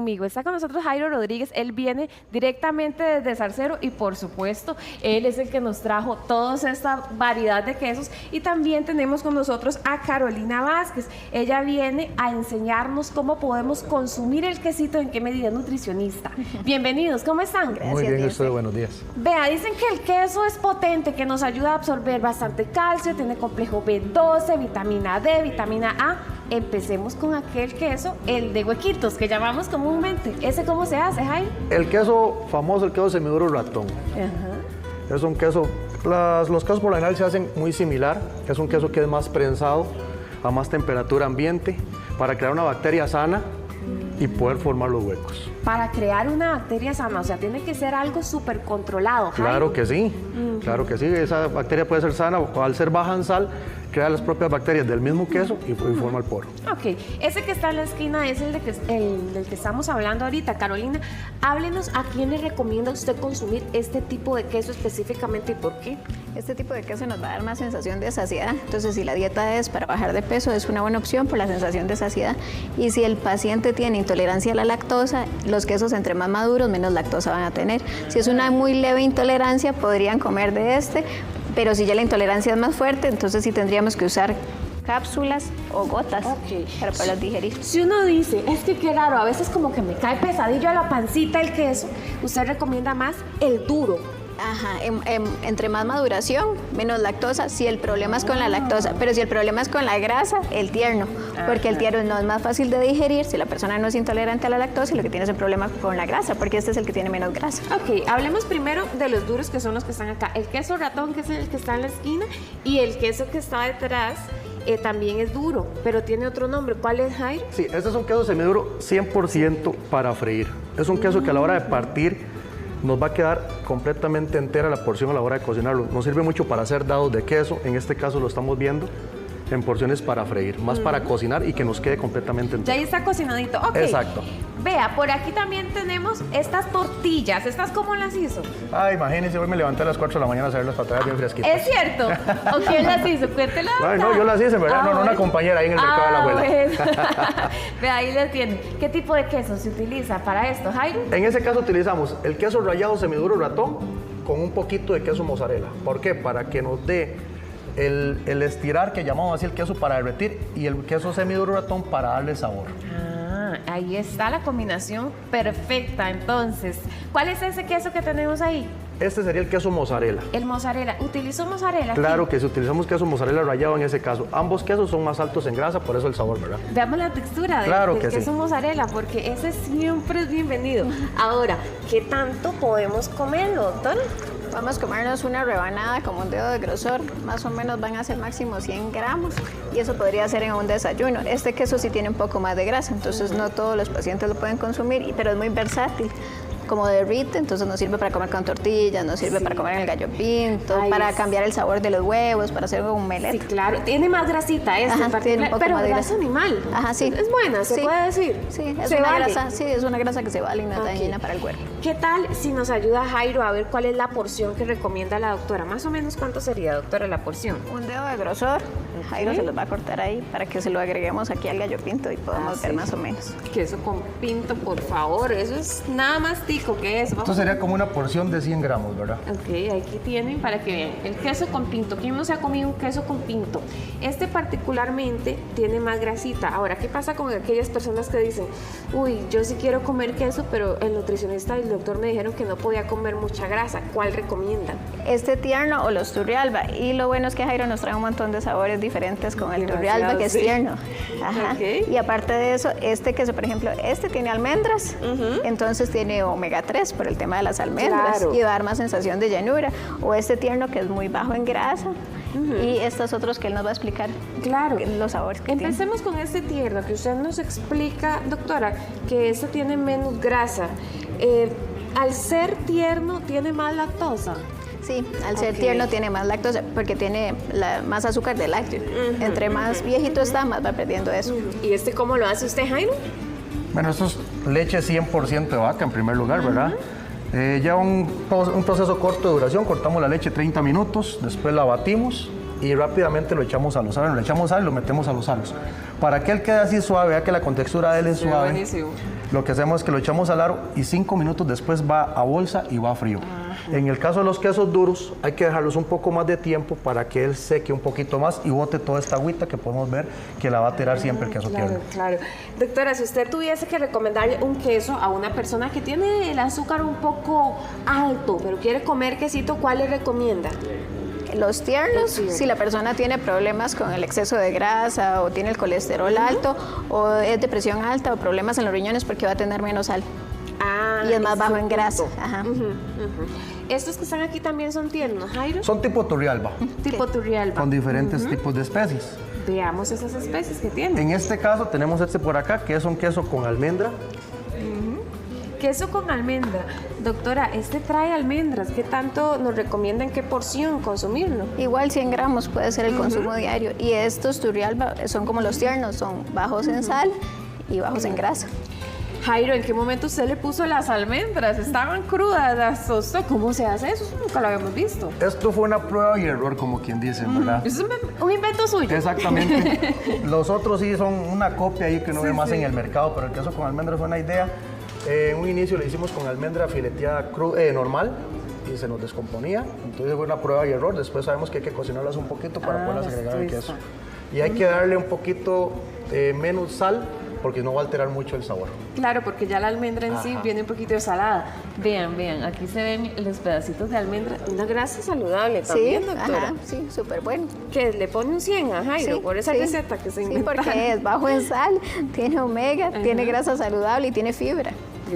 conmigo. Está con nosotros Jairo Rodríguez. Él viene directamente desde Zarcero y, por supuesto, él es el que nos trajo toda esta variedad de quesos. Y también tenemos con nosotros a Carolina Vázquez. Ella viene a enseñarnos cómo podemos consumir el quesito, en qué medida, nutricionista. Bienvenidos, ¿cómo están? Gracias. Muy bien, usted, buenos días. Vea, dicen que el queso es potente, que nos ayuda a absorber bastante calcio, tiene complejo B12, vitamina D, vitamina A. Empecemos con aquel queso, el de huequitos, que llamamos comúnmente. ¿Ese cómo se hace, Jaime? El queso famoso, el queso semiduro ratón. Es un queso, los quesos por lo general se hacen muy similar. Es un queso que es más prensado, a más temperatura ambiente, para crear una bacteria sana y poder formar los huecos. Para crear una bacteria sana, o sea, tiene que ser algo súper controlado, Jaime. Claro que sí, claro que sí. Esa bacteria puede ser sana, o al ser baja en sal, crea las propias bacterias del mismo queso y forma el poro. Ok, ese que está en la esquina es el del que estamos hablando ahorita. Carolina, háblenos a quién le recomienda usted consumir este tipo de queso específicamente y por qué. Este tipo de queso nos va a dar más sensación de saciedad. Entonces, si la dieta es para bajar de peso, es una buena opción por la sensación de saciedad. Y si el paciente tiene intolerancia a la lactosa, los quesos entre más maduros, menos lactosa van a tener. Si es una muy leve intolerancia, podrían comer de este, pero si ya la intolerancia es más fuerte, entonces sí tendríamos que usar cápsulas o gotas para poderlas digerir. Si uno dice, es que qué raro, a veces como que me cae pesadillo a la pancita el queso, usted recomienda más el duro. Ajá, entre más maduración, menos lactosa, si el problema es con la lactosa, pero si el problema es con la grasa, el tierno, porque el tierno no es más fácil de digerir si la persona no es intolerante a la lactosa y lo que tiene es el problema con la grasa, porque este es el que tiene menos grasa. Ok, hablemos primero de los duros, que son los que están acá. El queso ratón, que es el que está en la esquina, y el queso que está detrás, también es duro, pero tiene otro nombre. ¿Cuál es, Jairo? Sí, este es un queso semiduro 100% para freír. Es un queso que a la hora de partir nos va a quedar completamente entera la porción a la hora de cocinarlo. Nos sirve mucho para hacer dados de queso. En este caso lo estamos viendo en porciones para freír, más para cocinar y que nos quede completamente entero. Ya ahí está cocinadito. Ok. Exacto. Vea, por aquí también tenemos estas tortillas. ¿Estas cómo las hizo? Ah, imagínense, hoy me levanté a las 4 de la mañana a hacer las patatas bien fresquitas. ¿Es cierto? ¿O quién las hizo? Cuéntela. No, yo las hice, ¿verdad? No, una compañera ahí en el mercado de la abuela. Bueno. Vea, ahí les tienen. ¿Qué tipo de queso se utiliza para esto, Jairo? En ese caso utilizamos el queso rallado semiduro ratón con un poquito de queso mozzarella. ¿Por qué? Para que nos dé el estirar, que llamamos así el queso para derretir, y el queso semiduro ratón para darle sabor. Ahí está la combinación perfecta. Entonces, ¿cuál es ese queso que tenemos ahí? Este sería el queso mozzarella. El mozzarella. ¿Utilizó mozzarella? Claro que si utilizamos queso mozzarella rallado en ese caso. Ambos quesos son más altos en grasa, por eso el sabor, ¿verdad? Veamos la textura del queso mozzarella, porque ese siempre es bienvenido. Ahora, ¿qué tanto podemos comerlo, doctor? Vamos a comernos una rebanada como un dedo de grosor, más o menos van a ser máximo 100 gramos y eso podría ser en un desayuno. Este queso sí tiene un poco más de grasa, entonces no todos los pacientes lo pueden consumir, pero es muy versátil. Como derrite, entonces nos sirve para comer con tortillas, nos sirve para comer en el gallo pinto, para cambiar el sabor de los huevos, para hacer un omelette. Sí, claro. Tiene más grasita este en particular, pero grasa animal. Ajá, sí. Es buena, se puede decir. Sí, es una grasa, es una grasa que se vale y no es dañina para el cuerpo. ¿Qué tal si nos ayuda Jairo a ver cuál es la porción que recomienda la doctora? Más o menos, ¿cuánto sería, doctora, la porción? Un dedo de grosor. Jairo se los va a cortar ahí para que se lo agreguemos aquí al gallo pinto y podamos ver más o menos. Queso con pinto, por favor. Eso es nada más tico que es. Esto sería como una porción de 100 gramos, ¿verdad? Ok, aquí tienen para que vean. El queso con pinto. ¿Quién no se ha comido un queso con pinto? Este particularmente tiene más grasita. Ahora, ¿qué pasa con aquellas personas que dicen, uy, yo sí quiero comer queso, pero el nutricionista y el doctor me dijeron que no podía comer mucha grasa? ¿Cuál recomiendan? Este tierno o los turrialba. Y lo bueno es que Jairo nos trae un montón de sabores diferentes con el turrialba, que es tierno. Ajá. Y aparte de eso, este queso, por ejemplo, este tiene almendras, entonces tiene omega 3 por el tema de las almendras y va a dar más sensación de llenura. O este tierno que es muy bajo en grasa. Y estos otros que él nos va a explicar los sabores que Empecemos con este tierno que usted nos explica, doctora, que este tiene menos grasa. Al ser tierno, ¿tiene más lactosa? Sí, al ser tierno tiene más lactosa porque tiene más azúcar de lácteo. Entre más viejito está, más va perdiendo eso. ¿Y este cómo lo hace usted, Jairo? Bueno, esto es leche 100% de vaca en primer lugar, ¿verdad? Lleva un proceso corto de duración, cortamos la leche 30 minutos, después la batimos y rápidamente lo echamos a los salos, le echamos sal y lo metemos a los salos. Para que él quede así suave, vea que la contextura de él es suave. Buenísimo. lo que hacemos es que lo echamos al aro y 5 minutos después va a bolsa y va a frío. En el caso de los quesos duros, hay que dejarlos un poco más de tiempo para que él seque un poquito más y bote toda esta agüita que podemos ver que la va a tirar siempre el queso tierno. Claro. Doctora, si usted tuviese que recomendarle un queso a una persona que tiene el azúcar un poco alto, pero quiere comer quesito, ¿cuál le recomienda? Los tiernos, si la persona tiene problemas con el exceso de grasa o tiene el colesterol alto o es de presión alta o problemas en los riñones porque va a tener menos sal. Y es más bajo en grasa. Ajá. Estos que están aquí también son tiernos, Jairo. Son tipo Turrialba, Tipo Turrialba. con diferentes tipos de especies. Veamos esas especies que tienen. En este caso tenemos este por acá, que es un queso con almendra. Queso con almendra. Doctora, este trae almendras. ¿Qué tanto nos recomiendan, qué porción consumirlo? Igual 100 gramos puede ser el consumo diario. Y estos Turrialba son como los tiernos, son bajos en sal y bajos en grasa. Jairo, ¿en qué momento usted le puso las almendras? Estaban crudas, las tostó. ¿Cómo se hace eso? Nunca lo habíamos visto. Esto fue una prueba y error, como quien dice, ¿verdad? Es un invento suyo. Exactamente. Los otros sí son una copia ahí que no ve más en el mercado, pero el queso con almendra fue una idea. En un inicio le hicimos con almendra fileteada normal y se nos descomponía. Entonces fue una prueba y error. Después sabemos que hay que cocinarlas un poquito para poderlas agregar al queso. Y hay que darle un poquito menos sal porque no va a alterar mucho el sabor. Claro, porque ya la almendra en sí viene un poquito salada. Vean, aquí se ven los pedacitos de almendra. Una grasa saludable también, doctora. Ajá, sí, súper bueno. Que le pone un 100 a Jairo Sí, por esa sí. receta que se Sí, inventaron. porque es bajo en sal, tiene omega, tiene grasa saludable y tiene fibra.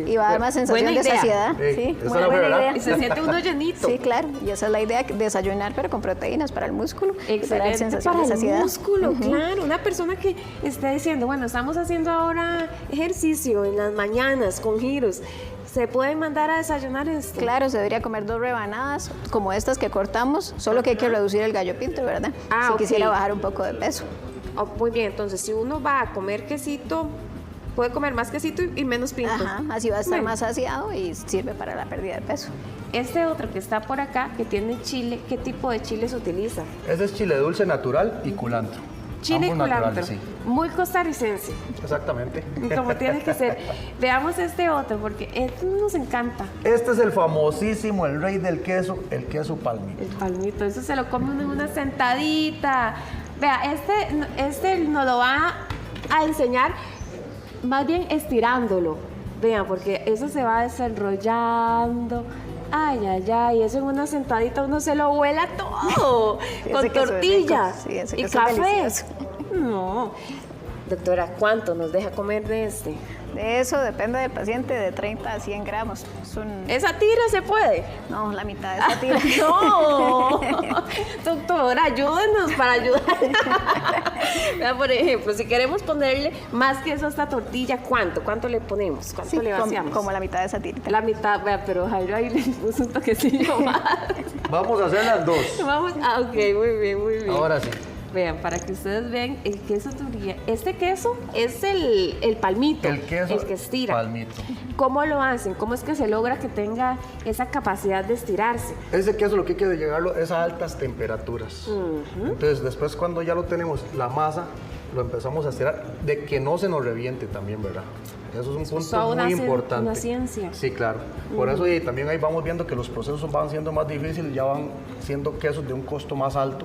Y va a dar más sensación Buena de idea. saciedad. Sí, Sí, esa muy la buena verdad. idea. Y se siente uno llenito. Sí, claro. Y esa es la idea, desayunar pero con proteínas para el músculo. Y para dar Excelente sensación para de el saciedad. músculo, claro. Una persona que está diciendo, bueno, estamos haciendo ahora ejercicio en las mañanas con giros. ¿Se puede mandar a desayunar esto? Claro, se debería comer 2 rebanadas como estas que cortamos, solo que hay que reducir el gallo pinto, ¿verdad? Si Ok. quisiera bajar un poco de peso. Oh, muy bien, entonces si uno va a comer quesito, puede comer más quesito y menos pinto. Ajá, así va a estar Bueno. más saciado y sirve para la pérdida de peso. Este otro que está por acá, que tiene chile, ¿qué tipo de chile se utiliza? Este es chile dulce natural y culantro. Chile y Ambos culantro. naturales, sí. Muy costarricense, Exactamente. como tiene que ser. Veamos este otro, porque este nos encanta. Este es el famosísimo, el rey del queso, el queso palmito. El palmito, eso se lo come uno en una sentadita. Vea, este nos lo va a enseñar más bien estirándolo. Vean, porque eso se va desenrollando. Ay, eso en una sentadita uno se lo vuela todo. Ese Con queso es tortilla rico. Sí, ese y queso es café. delicioso. No. Doctora, ¿cuánto nos deja comer de este? De eso depende del paciente, de 30 a 100 gramos. ¿Esa tira se puede? No, la mitad de esa tira. No, doctora, ayúdenos para ayudar. Vea, por ejemplo, si queremos ponerle más queso a esta tortilla, ¿cuánto le ponemos? ¿Cuánto Sí, le vaciamos? como la mitad de esa tira. La mitad, vea, pero Jairo ahí le puso un toquecillo más. Vamos a hacer las dos. Vamos, ok, muy bien. Ahora sí. Vean, para que ustedes vean el queso Turrialba. Este queso es el palmito, El queso el que estira. palmito. ¿Cómo lo hacen? ¿Cómo es que se logra que tenga esa capacidad de estirarse? Ese queso lo que hay que llegarlo es a altas temperaturas. Entonces, después cuando ya lo tenemos, la masa, lo empezamos a estirar de que no se nos reviente también, ¿verdad? Eso es un punto muy importante. Una ciencia. Sí, claro. Por eso y también ahí vamos viendo que los procesos van siendo más difíciles, ya van siendo quesos de un costo más alto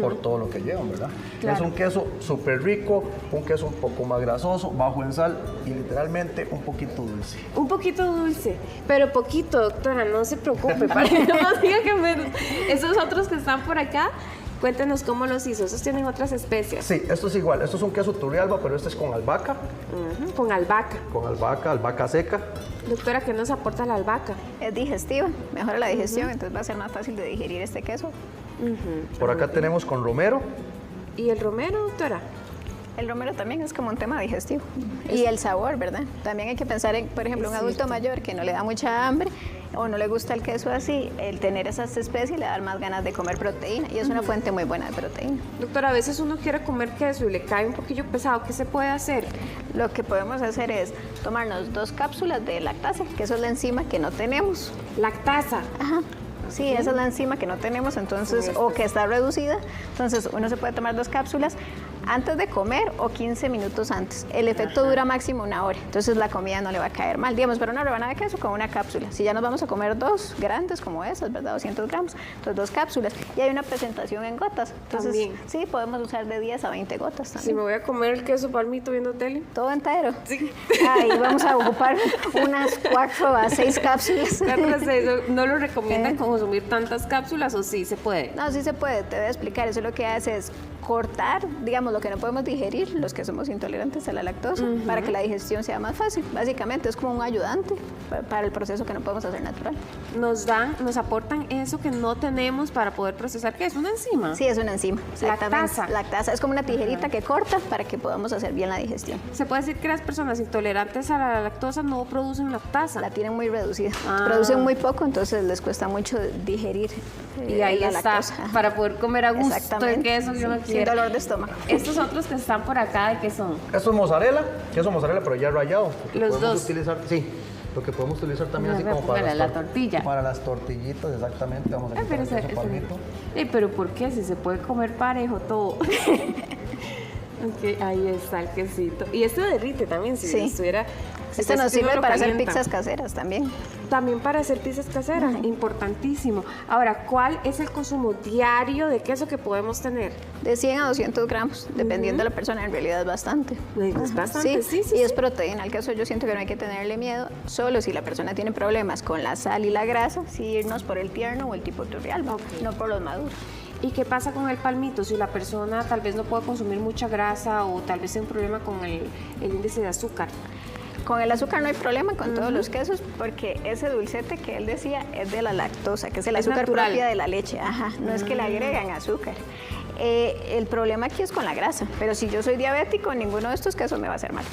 por todo lo que llevan, ¿verdad? Claro. Es un queso súper rico, un queso un poco más grasoso, bajo en sal y literalmente un poquito dulce. Un poquito dulce, pero poquito, doctora, no se preocupe, para que no nos diga que menos. Esos otros que están por acá, cuéntenos cómo los hizo. Esos tienen otras especias. Sí, esto es igual. Esto es un queso Turrialba, pero este es con albahaca. Con albahaca. Con albahaca seca. Doctora, ¿qué nos aporta la albahaca? Es digestiva, mejora la digestión, entonces va a ser más fácil de digerir este queso. Por acá tenemos con romero. ¿Y el romero, doctora? El romero también es como un tema digestivo. Y el sabor, ¿verdad? También hay que pensar en, por ejemplo, un adulto mayor que no le da mucha hambre o no le gusta el queso así, el tener esas especies le da más ganas de comer proteína y es una fuente muy buena de proteína. Doctora, a veces uno quiere comer queso y le cae un poquillo pesado. ¿Qué se puede hacer? Lo que podemos hacer es tomarnos 2 cápsulas de lactasa, que eso es la enzima que no tenemos. Lactasa. Ajá. Sí, esa es la enzima que no tenemos, entonces, o que está reducida. Entonces, uno se puede tomar 2 cápsulas, antes de comer o 15 minutos antes. El efecto dura máximo 1 hora, entonces la comida no le va a caer mal. Digamos, para una rebanada de queso con una cápsula. Si ya nos vamos a comer 2 grandes como esas, ¿verdad? 200 gramos, entonces 2 cápsulas. Y hay una presentación en gotas. Entonces, también. sí, podemos usar de 10 a 20 gotas también. Si me voy a comer el queso palmito viendo tele. Todo entero. Sí. Ahí vamos a ocupar unas 4 a 6 cápsulas. ¿No lo recomiendan consumir tantas cápsulas o sí se puede? No, sí se puede, te voy a explicar. Eso lo que hace es cortar, digamos, lo que no podemos digerir, los que somos intolerantes a la lactosa, para que la digestión sea más fácil. Básicamente es como un ayudante para el proceso que no podemos hacer natural. Nos aportan eso que no tenemos para poder procesar, ¿qué es una enzima? Sí, es una enzima. Lactasa. Lactasa es como una tijerita que corta para que podamos hacer bien la digestión. Se puede decir que las personas intolerantes a la lactosa no producen lactasa. La tienen muy reducida. Producen muy poco, entonces les cuesta mucho digerir y ahí la está, lactosa. para poder comer a gusto el queso que uno sin dolor de estómago. Estos otros que están por acá, ¿de qué son? Esto es mozzarella, queso mozzarella, pero ya rallado. Los dos. Utilizar, sí, lo que podemos utilizar también así como para la tortilla. Para las tortillitas, exactamente. Vamos a quitar el queso palmito. Pero ¿por qué? Si se puede comer parejo todo. Okay, ahí está el quesito. Y este derrite también, si estuviera... Este nos sirve para hacer pizzas caseras también. También para hacer pizzas caseras, importantísimo. Ahora, ¿cuál es el consumo diario de queso que podemos tener? De 100 a 200 gramos, dependiendo de la persona, en realidad es bastante. Es bastante, sí. Y es proteína. El queso yo siento que no hay que tenerle miedo, solo si la persona tiene problemas con la sal y la grasa, sí irnos por el tierno o el tipo Turrialba, no por los maduros. ¿Y qué pasa con el palmito? Si la persona tal vez no puede consumir mucha grasa o tal vez tiene un problema con el índice de azúcar. Con el azúcar no hay problema con todos los quesos porque ese dulcete que él decía es de la lactosa, que es el azúcar natural. propia de la leche. Ajá, no es que le agregan azúcar. El problema aquí es con la grasa, pero si yo soy diabético, ninguno de estos quesos me va a hacer mal.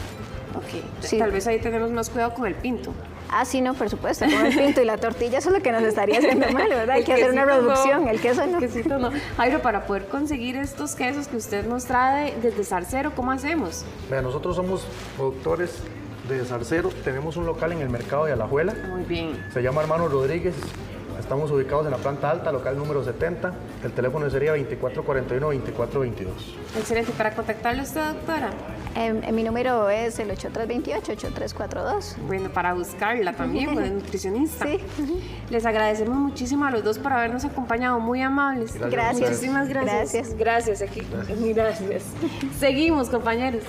Ok, Sí. Tal vez ahí tenemos más cuidado con el pinto. Ah, sí, no, por supuesto, con el pinto y la tortilla eso es lo que nos estaría haciendo mal, ¿verdad? Hay que hacer una reducción, el queso no. El quesito no. Jairo, para poder conseguir estos quesos que usted nos trae desde Zarcero, ¿cómo hacemos? Mira, nosotros somos productores de Zarcero, tenemos un local en el mercado de Alajuela. Muy bien. Se llama Hermano Rodríguez. Estamos ubicados en la planta alta, local número 70. El teléfono sería 2441-2422. Excelente. ¿Para contactarle a usted, doctora? Mi número es el 8328-8342. Bueno, para buscarla también, de nutricionista. Sí. Les agradecemos muchísimo a los dos por habernos acompañado, muy amables. Gracias. Muchísimas gracias. Gracias aquí. Gracias. Seguimos, compañeros.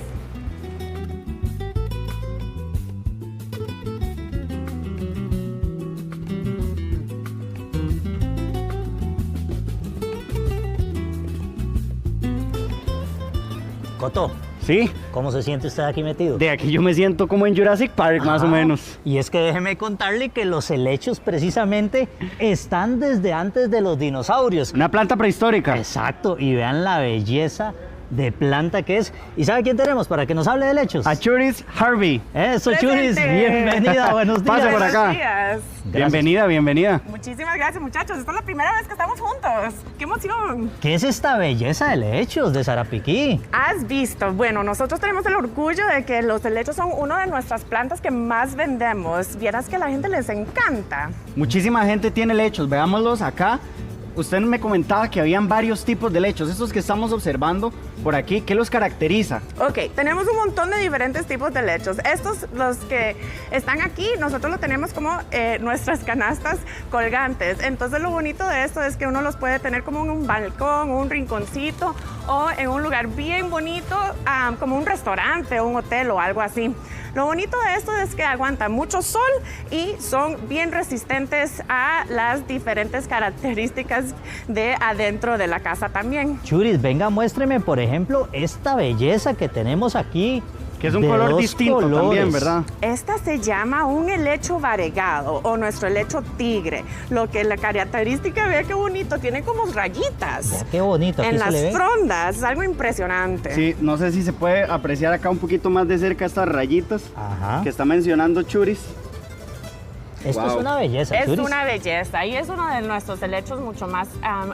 Coto, Sí, ¿cómo se siente usted aquí metido? de aquí yo me siento como en Jurassic Park, más o menos. Y es que déjeme contarle que los helechos precisamente están desde antes de los dinosaurios. Una planta prehistórica. Exacto, y vean la belleza de planta que es. ¿Y sabe quién tenemos para que nos hable de helechos? A Churis Harvey. Eso, Presente. Churis, bienvenida, buenos días. Pase por acá. Buenos días. Bienvenida, bienvenida. Muchísimas gracias, muchachos. Esta es la primera vez que estamos juntos. ¡Qué emoción! ¿Qué es esta belleza de helechos de Sarapiquí? Has visto. Bueno, nosotros tenemos el orgullo de que los helechos son una de nuestras plantas que más vendemos. Vieras que a la gente les encanta. Muchísima gente tiene lechos, veámoslos acá. Usted me comentaba que habían varios tipos de lechos, estos que estamos observando por aquí, ¿qué los caracteriza? Ok, tenemos un montón de diferentes tipos de lechos. Estos, los que están aquí, nosotros lo tenemos como nuestras canastas colgantes. Entonces lo bonito de esto es que uno los puede tener como en un balcón, un rinconcito o en un lugar bien bonito, como un restaurante o un hotel o algo así. Lo bonito de esto es que aguantan mucho sol y son bien resistentes a las diferentes características de adentro de la casa también. Churis, venga, muéstreme, por ejemplo, esta belleza que tenemos aquí. Que es un de color dos distinto también, colores. ¿verdad? Esta se llama un helecho variegado o nuestro helecho tigre. Lo que la característica, vea qué bonito, tiene como rayitas. Vea qué bonito, aquí En se las le ve. frondas, es algo impresionante. Sí, no sé si se puede apreciar acá un poquito más de cerca estas rayitas Ajá. que está mencionando Churis. Esto es Wow. una belleza, Es Churis. una belleza y es uno de nuestros helechos mucho más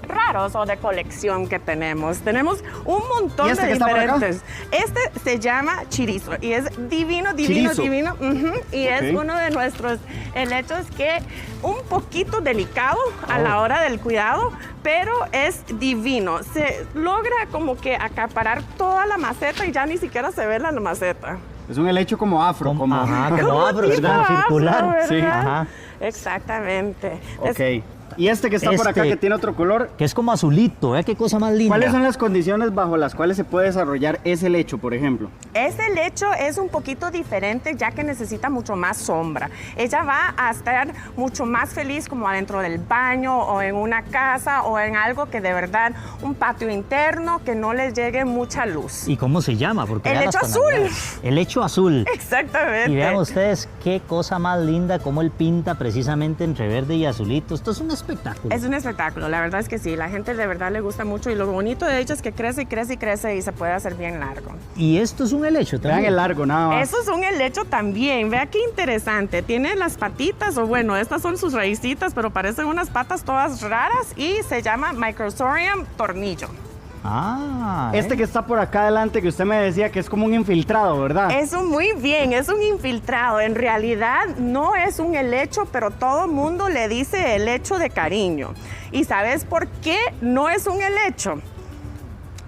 raros o de colección que tenemos. Tenemos un montón ¿Y este de que está por acá? diferentes. Este se llama chirizo y es divino, divino, Chirizo. divino. Y es Ok. uno de nuestros helechos que un poquito delicado a Oh. la hora del cuidado, pero es divino. Se logra como que acaparar toda la maceta y ya ni siquiera se ve la maceta. Es un helecho como afro, como... Ajá, como afro, tipo ¿verdad? afro, Circular. ¿verdad? Sí. Ajá. Exactamente. Ok. Y este que está por acá, Este- que tiene otro color, Que es como azulito, ¿eh? Qué cosa más linda. ¿cuáles son las condiciones bajo las cuales se puede desarrollar ese helecho, por ejemplo? Ese lecho es un poquito diferente ya que necesita mucho más sombra. Ella va a estar mucho más feliz como adentro del baño o en una casa o en algo que de verdad, un patio interno que no les llegue mucha luz. ¿Y cómo se llama? Porque El vean las lecho azul. tonalidades. El lecho azul. Exactamente. Y vean ustedes qué cosa más linda, cómo él pinta precisamente entre verde y azulito. Esto es un espectáculo. Es un espectáculo, la verdad es que sí, la gente de verdad le gusta mucho y lo bonito de ella es que crece y crece y crece y se puede hacer bien largo. Y esto es un helecho Vean también. el largo, nada más. Eso es un helecho también, vea qué interesante. Tiene las patitas, o bueno, estas son sus raicitas, pero parecen unas patas todas raras y se llama Microsorium tornillo. Ah, Este que está por acá adelante, que usted me decía que es como un infiltrado, ¿verdad? Eso muy bien, es un infiltrado. En realidad no es un helecho, pero todo el mundo le dice helecho de cariño. ¿Y sabes por qué no es un helecho?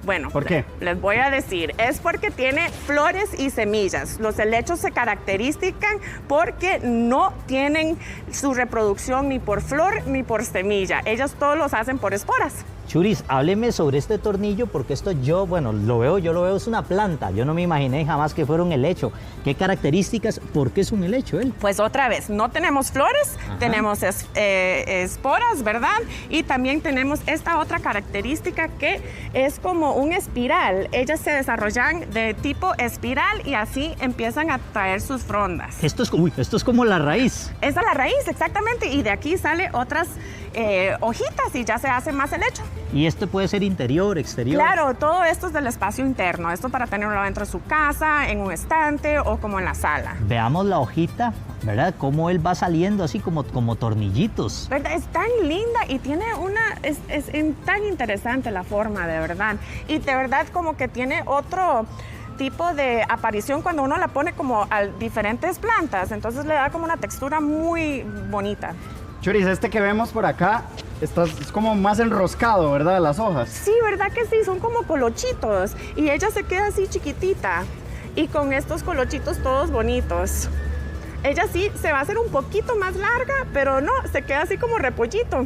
Bueno, ¿Por qué? les voy a decir, es porque tiene flores y semillas. Los helechos se caracterizan porque no tienen su reproducción ni por flor ni por semilla. Ellos todos los hacen por esporas. Churis, hábleme sobre este tornillo porque esto yo lo veo, es una planta. Yo no me imaginé jamás que fuera un helecho. ¿Qué características? ¿Por qué es un helecho él? Pues otra vez, no tenemos flores, tenemos esporas, ¿verdad? Y también tenemos esta otra característica que es como un espiral. Ellas se desarrollan de tipo espiral y así empiezan a traer sus frondas. Esto es como la raíz. Esa es la raíz, exactamente, y de aquí sale otras hojitas y ya se hace más helecho. Y esto puede ser interior, exterior. Claro, todo esto es del espacio interno. Esto para tenerlo dentro de su casa, en un estante o como en la sala. Veamos la hojita, ¿verdad? Cómo él va saliendo así como tornillitos. ¿Verdad? Es tan linda y tiene tan interesante la forma, de verdad. Y de verdad como que tiene otro tipo de aparición cuando uno la pone como a diferentes plantas. Entonces le da como una textura muy bonita. Churis, este que vemos por acá es como más enroscado, ¿verdad? Las hojas. Sí, ¿verdad que sí? Son como colochitos y ella se queda así chiquitita y con estos colochitos todos bonitos. Ella sí se va a hacer un poquito más larga, pero no, se queda así como repollito.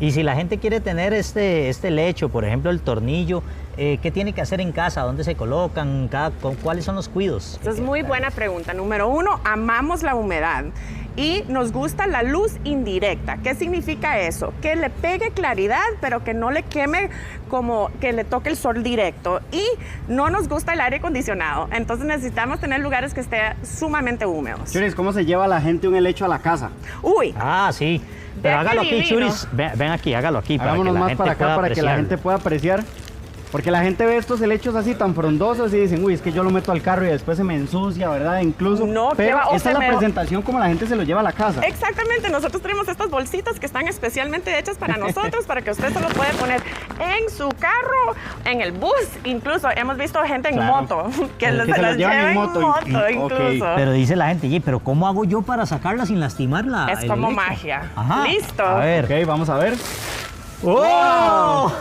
Y si la gente quiere tener este lecho, por ejemplo el tornillo, ¿qué tiene que hacer en casa? ¿Dónde se colocan? ¿Cuáles son los cuidados? Esa es muy buena pregunta. Número 1, amamos la humedad y nos gusta la luz indirecta. ¿Qué significa eso? Que le pegue claridad, pero que no le queme como que le toque el sol directo. Y no nos gusta el aire acondicionado. Entonces necesitamos tener lugares que estén sumamente húmedos. Churis, ¿cómo se lleva la gente un helecho a la casa? Uy, Ah, sí. Pero Vea qué hágalo aquí, divino. Churis. Ven aquí, hágalo aquí. Hagámonos más para acá para que la gente pueda apreciar. Porque la gente ve estos helechos así tan frondosos y dicen, uy, es que yo lo meto al carro y después se me ensucia, ¿verdad? Incluso. No, ¿qué pero va? O esta se es la me- presentación como la gente se lo lleva a la casa. exactamente. Nosotros tenemos estas bolsitas que están especialmente hechas para nosotros, para que usted se lo puede poner en su carro, en el bus. Incluso hemos visto gente en Claro. moto que Que se se las las llevan lleva en en moto, moto, ok. incluso. Pero dice la gente, oye, pero ¿cómo hago yo para sacarla sin lastimarla? Es como magia. Listo. A ver. Ok, vamos a ver. ¡Oh!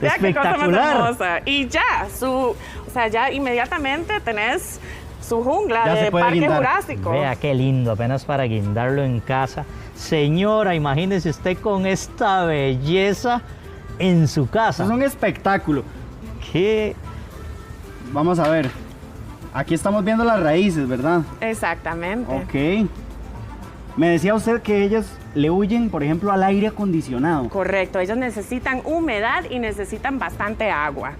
Vea qué cosa más Espectacular. hermosa. Y ya, ya inmediatamente tenés su jungla Ya se de puede Parque guindar. Jurásico. Vea qué lindo, apenas para guindarlo en casa. Señora, imagínese usted con esta belleza en su casa. Esto es un espectáculo. ¿Qué? Vamos a ver. Aquí estamos viendo las raíces, ¿verdad? Exactamente. Ok. Me decía usted que ellas le huyen, por ejemplo, al aire acondicionado. Correcto, ellos necesitan humedad y necesitan bastante agua.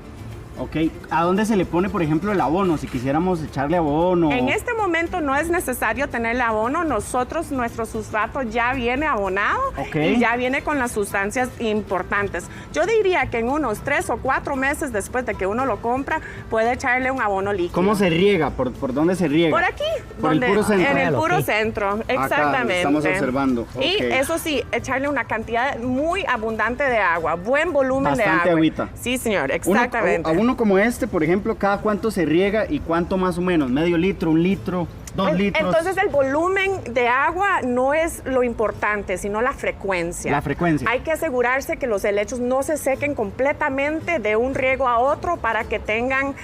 Ok, ¿a dónde se le pone, por ejemplo, el abono? Si quisiéramos echarle abono. En este momento no es necesario tenerle abono. Nosotros, nuestro sustrato ya viene abonado Ok. y ya viene con las sustancias importantes. Yo diría que en unos 3 o 4 meses después de que uno lo compra, puede echarle un abono líquido. ¿Cómo se riega? ¿Por dónde se riega? Por aquí. Por el puro centro. En el Véalo puro aquí. centro, exactamente. estamos observando. Y Ok. eso sí, echarle una cantidad muy abundante de agua, buen volumen de Bastante agua. agüita. Sí, señor, Uno- exactamente. a uno como este, por ejemplo, ¿cada cuánto se riega y cuánto más o menos? ¿Medio litro, 1 litro, 2 litros? Entonces el volumen de agua no es lo importante, sino la frecuencia. La frecuencia. Hay que asegurarse que los helechos no se sequen completamente de un riego a otro para que tengan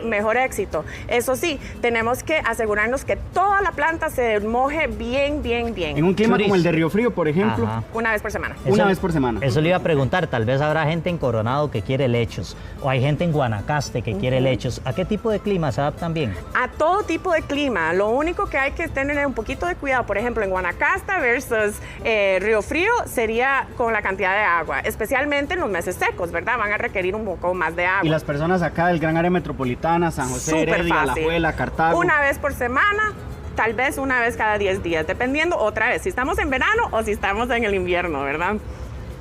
mejor éxito. Eso sí, tenemos que asegurarnos que toda la planta se moje bien, bien, bien. En un clima Churis. como el de Río Frío, por ejemplo. Ajá. Una vez por semana. Una vez por semana. Eso le iba a preguntar, tal vez habrá gente en Coronado que quiere helechos, o hay gente en Guanacaste que quiere helechos. ¿A qué tipo de clima se adaptan bien? A todo tipo de clima. Lo único que hay que tener un poquito de cuidado, por ejemplo, en Guanacaste versus Río Frío, sería con la cantidad de agua, especialmente en los meses secos, ¿verdad? Van a requerir un poco más de agua. Y las personas acá del gran área metropolitana, San José, Súper Heredia, fácil. Alajuela, Cartago. Una vez por semana, tal vez una vez cada 10 días, dependiendo otra vez si estamos en verano o si estamos en el invierno, ¿verdad?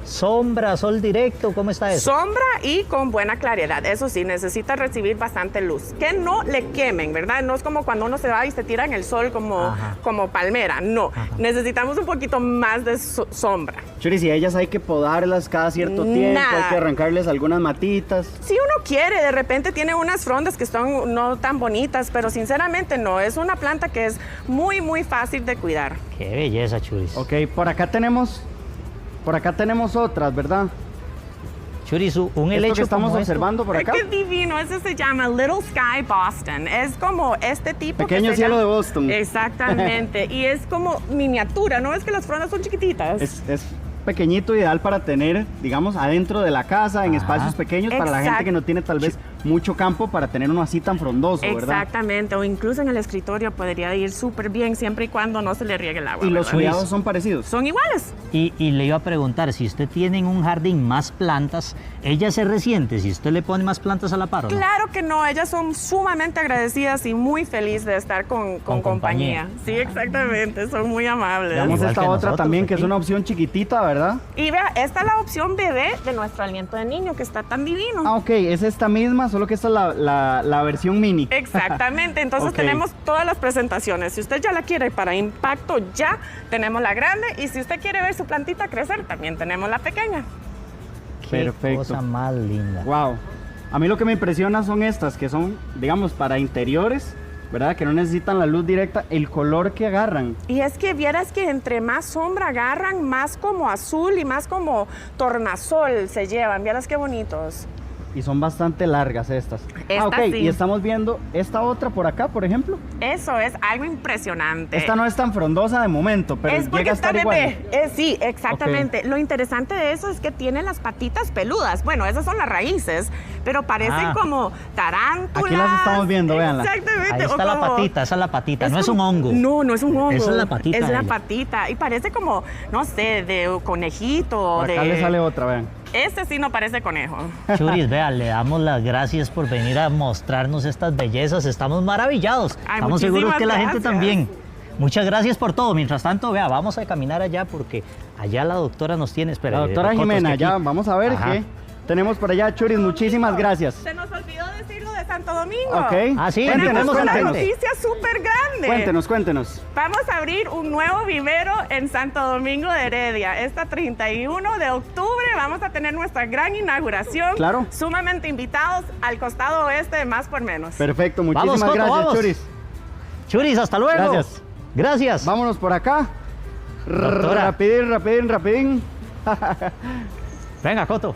Sombra, sol directo, ¿cómo está eso? Sombra y con buena claridad. Eso sí, necesita recibir bastante luz. Que no le quemen, ¿verdad? No es como cuando uno se va y se tira en el sol Ajá. como palmera. No, necesitamos un poquito más de sombra. Churis, y a ellas hay que podarlas cada cierto tiempo, Nada. hay que arrancarles algunas matitas. Si uno quiere, de repente tiene unas frondas que son no tan bonitas, pero sinceramente no. Es una planta que es muy, muy fácil de cuidar. Qué belleza, Churis. Ok, por acá tenemos otras, ¿verdad? Churis, un Esto helecho que estamos como esto, observando por acá. Qué divino, ese se llama Little Sky Boston. Es como este tipo Pequeño que se cielo llama- de Boston. Exactamente, y es como miniatura, ¿no? Es que las frondas son chiquititas. Es pequeñito, ideal para tener, digamos, adentro de la casa, en Ajá. espacios pequeños, para la gente Exacto. que no tiene tal vez mucho campo para tener uno así tan frondoso, ¿verdad? Exactamente, o incluso en el escritorio podría ir súper bien siempre y cuando no se le riegue el agua. Y los ¿verdad? cuidados son parecidos. Son iguales. Y le iba a preguntar, si usted tiene en un jardín más plantas, ¿ella se resiente si usted le pone más plantas a la par o no? Claro que no, ellas son sumamente agradecidas y muy felices de estar con compañía. Sí, exactamente, son muy amables. Veamos Igual esta que otra nosotros también, que es aquí. una opción chiquitita, ¿verdad? Y vea, esta es la opción bebé de nuestro aliento de niño, que está tan divino. Ah, ok, es esta misma, solo que esta es la versión mini. Exactamente, entonces Ok. tenemos todas las presentaciones. Si usted ya la quiere para impacto, ya tenemos la grande. Y si usted quiere ver su plantita crecer, también tenemos la pequeña. Qué Perfecto. cosa más linda. Wow. A mí lo que me impresiona son estas, que son, digamos, para interiores, ¿verdad? Que no necesitan la luz directa, el color que agarran. Y es que vieras que entre más sombra agarran, más como azul y más como tornasol se llevan. Vieras qué bonitos. Y son bastante largas estas. Esta ok, sí. y estamos viendo esta otra por acá, por ejemplo. Eso es algo impresionante. Esta no es tan frondosa de momento, pero es porque llega a está estar bebé. igual. Sí, exactamente. Lo interesante de eso es que tiene las patitas peludas. Bueno, esas son las raíces, pero parecen Ah. como tarántulas. Aquí las estamos viendo, véanla. Exactamente. Ahí o está la como- patita, esa es la patita, no es un como- hongo. No, no es un hongo. Esa es la patita Es de la ella. patita. Y parece como, no sé, de conejito. Por acá de... le sale otra, vean. Este sí no parece conejo. Churis, vea, le damos las gracias por venir a mostrarnos estas bellezas. Estamos maravillados. Ay, Estamos seguros que la gente muchísimas también. Muchas gracias por todo. Mientras tanto, vea, vamos a caminar allá porque allá la doctora nos tiene. Espera, La doctora Cotos, que Jimena, aquí- ya, vamos a ver Ajá. qué tenemos por allá. Churis, muchísimas gracias. Se nos olvidó decirlo de Santo Domingo. Ok. Ah, sí, Tenemos cuéntenos, una cuéntenos. noticia súper grande. Cuéntenos. Vamos a abrir un nuevo vivero en Santo Domingo de Heredia. Este 31 de octubre vamos a tener nuestra gran inauguración. Claro. Sumamente invitados al costado oeste de Más por Menos. Perfecto, muchísimas Coto, gracias, vamos. Churis. Churis, hasta luego. Gracias. Gracias. Vámonos por acá. Doctora. Rapidín. Venga, Coto.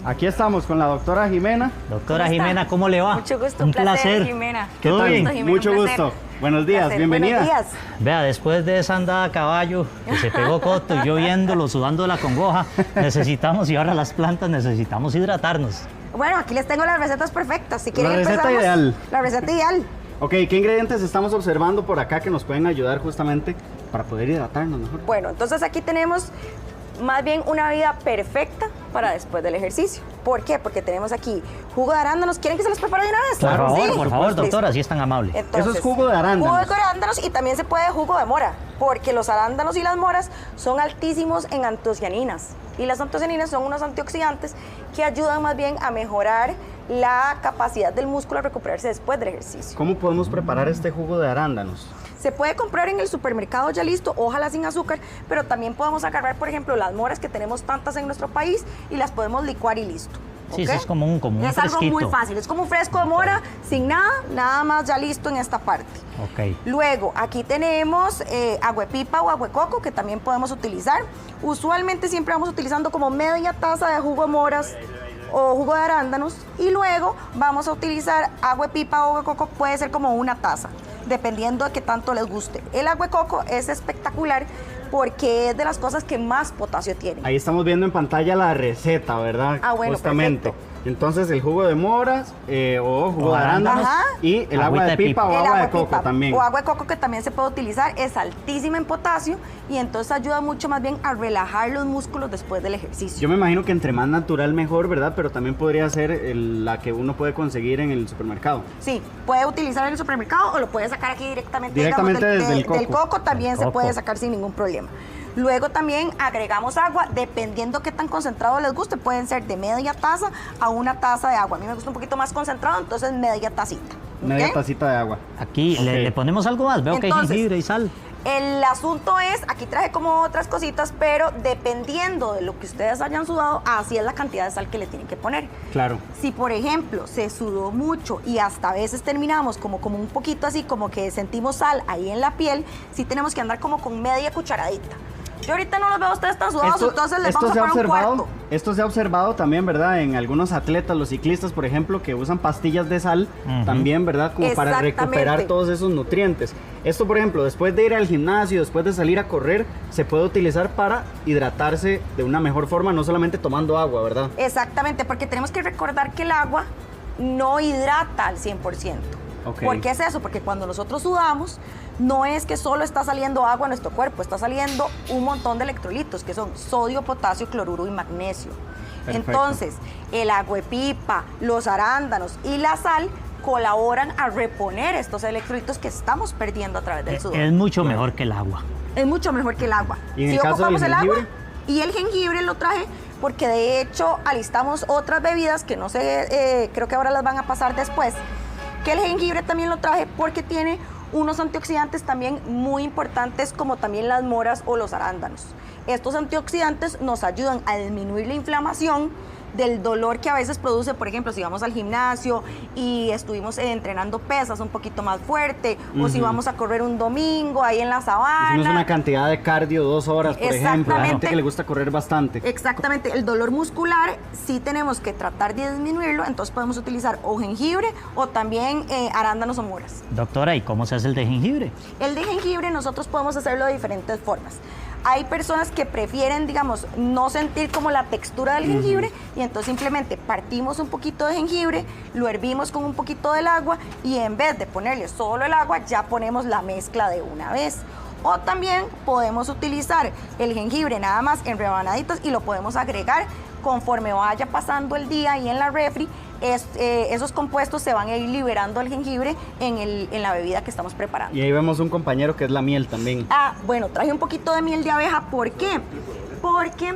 Aquí estamos con la doctora Jimena. Doctora ¿Cómo está? Jimena, ¿cómo le va? Mucho gusto, Un un placer, placer. Jimena. ¿Qué ¿Todo tal? bien? Jimena, Mucho un placer. gusto. Buenos días, Placer. bienvenida. Buenos días. Vea, después de esa andada a caballo que se pegó Coto y yo viéndolo, sudando de la congoja, necesitamos, y ahora las plantas necesitamos hidratarnos. Bueno, aquí les tengo las recetas perfectas. Si quieren La receta empezamos. ideal. La receta ideal. Ok, ¿qué ingredientes estamos observando por acá que nos pueden ayudar justamente para poder hidratarnos mejor? Bueno, entonces aquí tenemos más bien una bebida perfecta para después del ejercicio. ¿Por qué? Porque tenemos aquí jugo de arándanos. ¿Quieren que se los prepare de una vez? Por favor, doctora, si es tan amable. Entonces, Eso es jugo de arándanos. Jugo de arándanos y también se puede jugo de mora, porque los arándanos y las moras son altísimos en antocianinas. Y las antocianinas son unos antioxidantes que ayudan más bien a mejorar la capacidad del músculo a recuperarse después del ejercicio. ¿Cómo podemos preparar este jugo de arándanos? Se puede comprar en el supermercado ya listo, ojalá sin azúcar, pero también podemos agarrar, por ejemplo, las moras que tenemos tantas en nuestro país y las podemos licuar y listo. Sí, ¿ok? eso es como un Es algo muy fresquito. fácil, es como un fresco de mora, sin nada más ya listo en esta parte. Ok. Luego, aquí tenemos agüepipa o agüecoco que también podemos utilizar. Usualmente siempre vamos utilizando como media taza de jugo de moras o jugo de arándanos y luego vamos a utilizar agüepipa o agüecoco, puede ser como una taza, dependiendo de qué tanto les guste. El agüecoco es espectacular porque es de las cosas que más potasio tiene. Ahí estamos viendo en pantalla la receta, ¿verdad? Ah, bueno, justamente. perfecto. Entonces el jugo de moras o jugo de arándanos Ajá. y el agua de pipa o El agua de agüepipa coco también. o agua de coco que también se puede utilizar, es altísima en potasio y entonces ayuda mucho más bien a relajar los músculos después del ejercicio. Yo me imagino que entre más natural mejor, ¿verdad? Pero también podría ser la que uno puede conseguir en el supermercado. Sí, puede utilizar en el supermercado o lo puede sacar aquí directamente, Directamente digamos, desde el coco. del coco también Del se coco. puede sacar sin ningún problema. Luego también agregamos agua, dependiendo qué tan concentrado les guste, pueden ser de media taza a una taza de agua. A mí me gusta un poquito más concentrado, entonces media tacita. Media ¿ok? tacita de agua. Aquí Ok. le ponemos algo más. Veo que hay Entonces, jengibre y sal. El asunto es, aquí traje como otras cositas, pero dependiendo de lo que ustedes hayan sudado, así es la cantidad de sal que le tienen que poner. Claro. Si, por ejemplo, se sudó mucho y hasta a veces terminamos como un poquito así, como que sentimos sal ahí en la piel, sí tenemos que andar como con media cucharadita. Yo ahorita no los veo a ustedes tan sudados, entonces les vamos a poner un cuarto. Esto se ha observado también, ¿verdad? En algunos atletas, los ciclistas, por ejemplo, que usan pastillas de sal, también, ¿verdad? Como para Exactamente. recuperar todos esos nutrientes. Esto, por ejemplo, después de ir al gimnasio, después de salir a correr, se puede utilizar para hidratarse de una mejor forma, no solamente tomando agua, ¿verdad? Exactamente, porque tenemos que recordar que el agua no hidrata al 100%. Ok. ¿Por qué es eso? Porque cuando nosotros sudamos, no es que solo está saliendo agua a nuestro cuerpo, está saliendo un montón de electrolitos, que son sodio, potasio, cloruro y magnesio. Perfecto. Entonces, el agüepipa, los arándanos y la sal colaboran a reponer estos electrolitos que estamos perdiendo a través del sudor. Es mucho mejor que el agua. Es mucho mejor que el agua. ¿Y en Si el caso ocupamos del el agua jengibre? y el jengibre lo traje porque de hecho alistamos otras bebidas que no sé, creo que ahora las van a pasar después, que el jengibre también lo traje porque tiene unos antioxidantes también muy importantes como también las moras o los arándanos. Estos antioxidantes nos ayudan a disminuir la inflamación del dolor que a veces produce, por ejemplo, si vamos al gimnasio y estuvimos entrenando pesas un poquito más fuerte, o si vamos a correr un domingo ahí en la sabana. Hicimos una cantidad de cardio, 2 horas, por ejemplo. Hay gente Exactamente. que le gusta correr bastante. Exactamente, el dolor muscular sí tenemos que tratar de disminuirlo, entonces podemos utilizar o jengibre o también arándanos o moras. Doctora, ¿y cómo se hace el de jengibre? El de jengibre nosotros podemos hacerlo de diferentes formas. Hay personas que prefieren, digamos, no sentir como la textura del jengibre y entonces simplemente partimos un poquito de jengibre, lo hervimos con un poquito del agua y en vez de ponerle solo el agua, ya ponemos la mezcla de una vez. O también podemos utilizar el jengibre nada más en rebanaditas y lo podemos agregar conforme vaya pasando el día y en la refri. Esos compuestos se van a ir liberando el jengibre en la bebida que estamos preparando. Y ahí vemos un compañero que es la miel también. Ah, bueno, traje un poquito de miel de abeja. ¿Por qué? Porque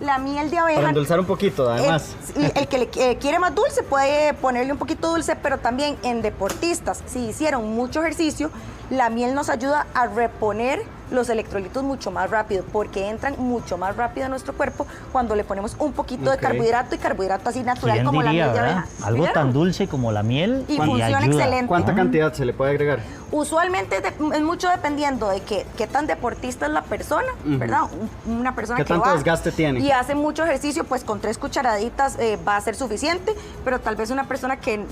la miel de abeja... Para endulzar un poquito, además. El que le quiere más dulce puede ponerle un poquito dulce, pero también en deportistas, si hicieron mucho ejercicio, la miel nos ayuda a reponer los electrolitos mucho más rápido, porque entran mucho más rápido a nuestro cuerpo cuando le ponemos un poquito de Ok. carbohidrato y carbohidrato así natural ¿Quién como diría, la miel de verdad? abeja. Algo ¿Vieron? tan dulce como la miel Y funciona ayuda. excelente. ¿Cuánta cantidad se le puede agregar? Usualmente es mucho dependiendo de qué tan deportista es la persona, ¿verdad? Una persona ¿Qué que tanto va desgaste tiene? y hace mucho ejercicio, pues con 3 cucharaditas va a ser suficiente, pero tal vez una persona que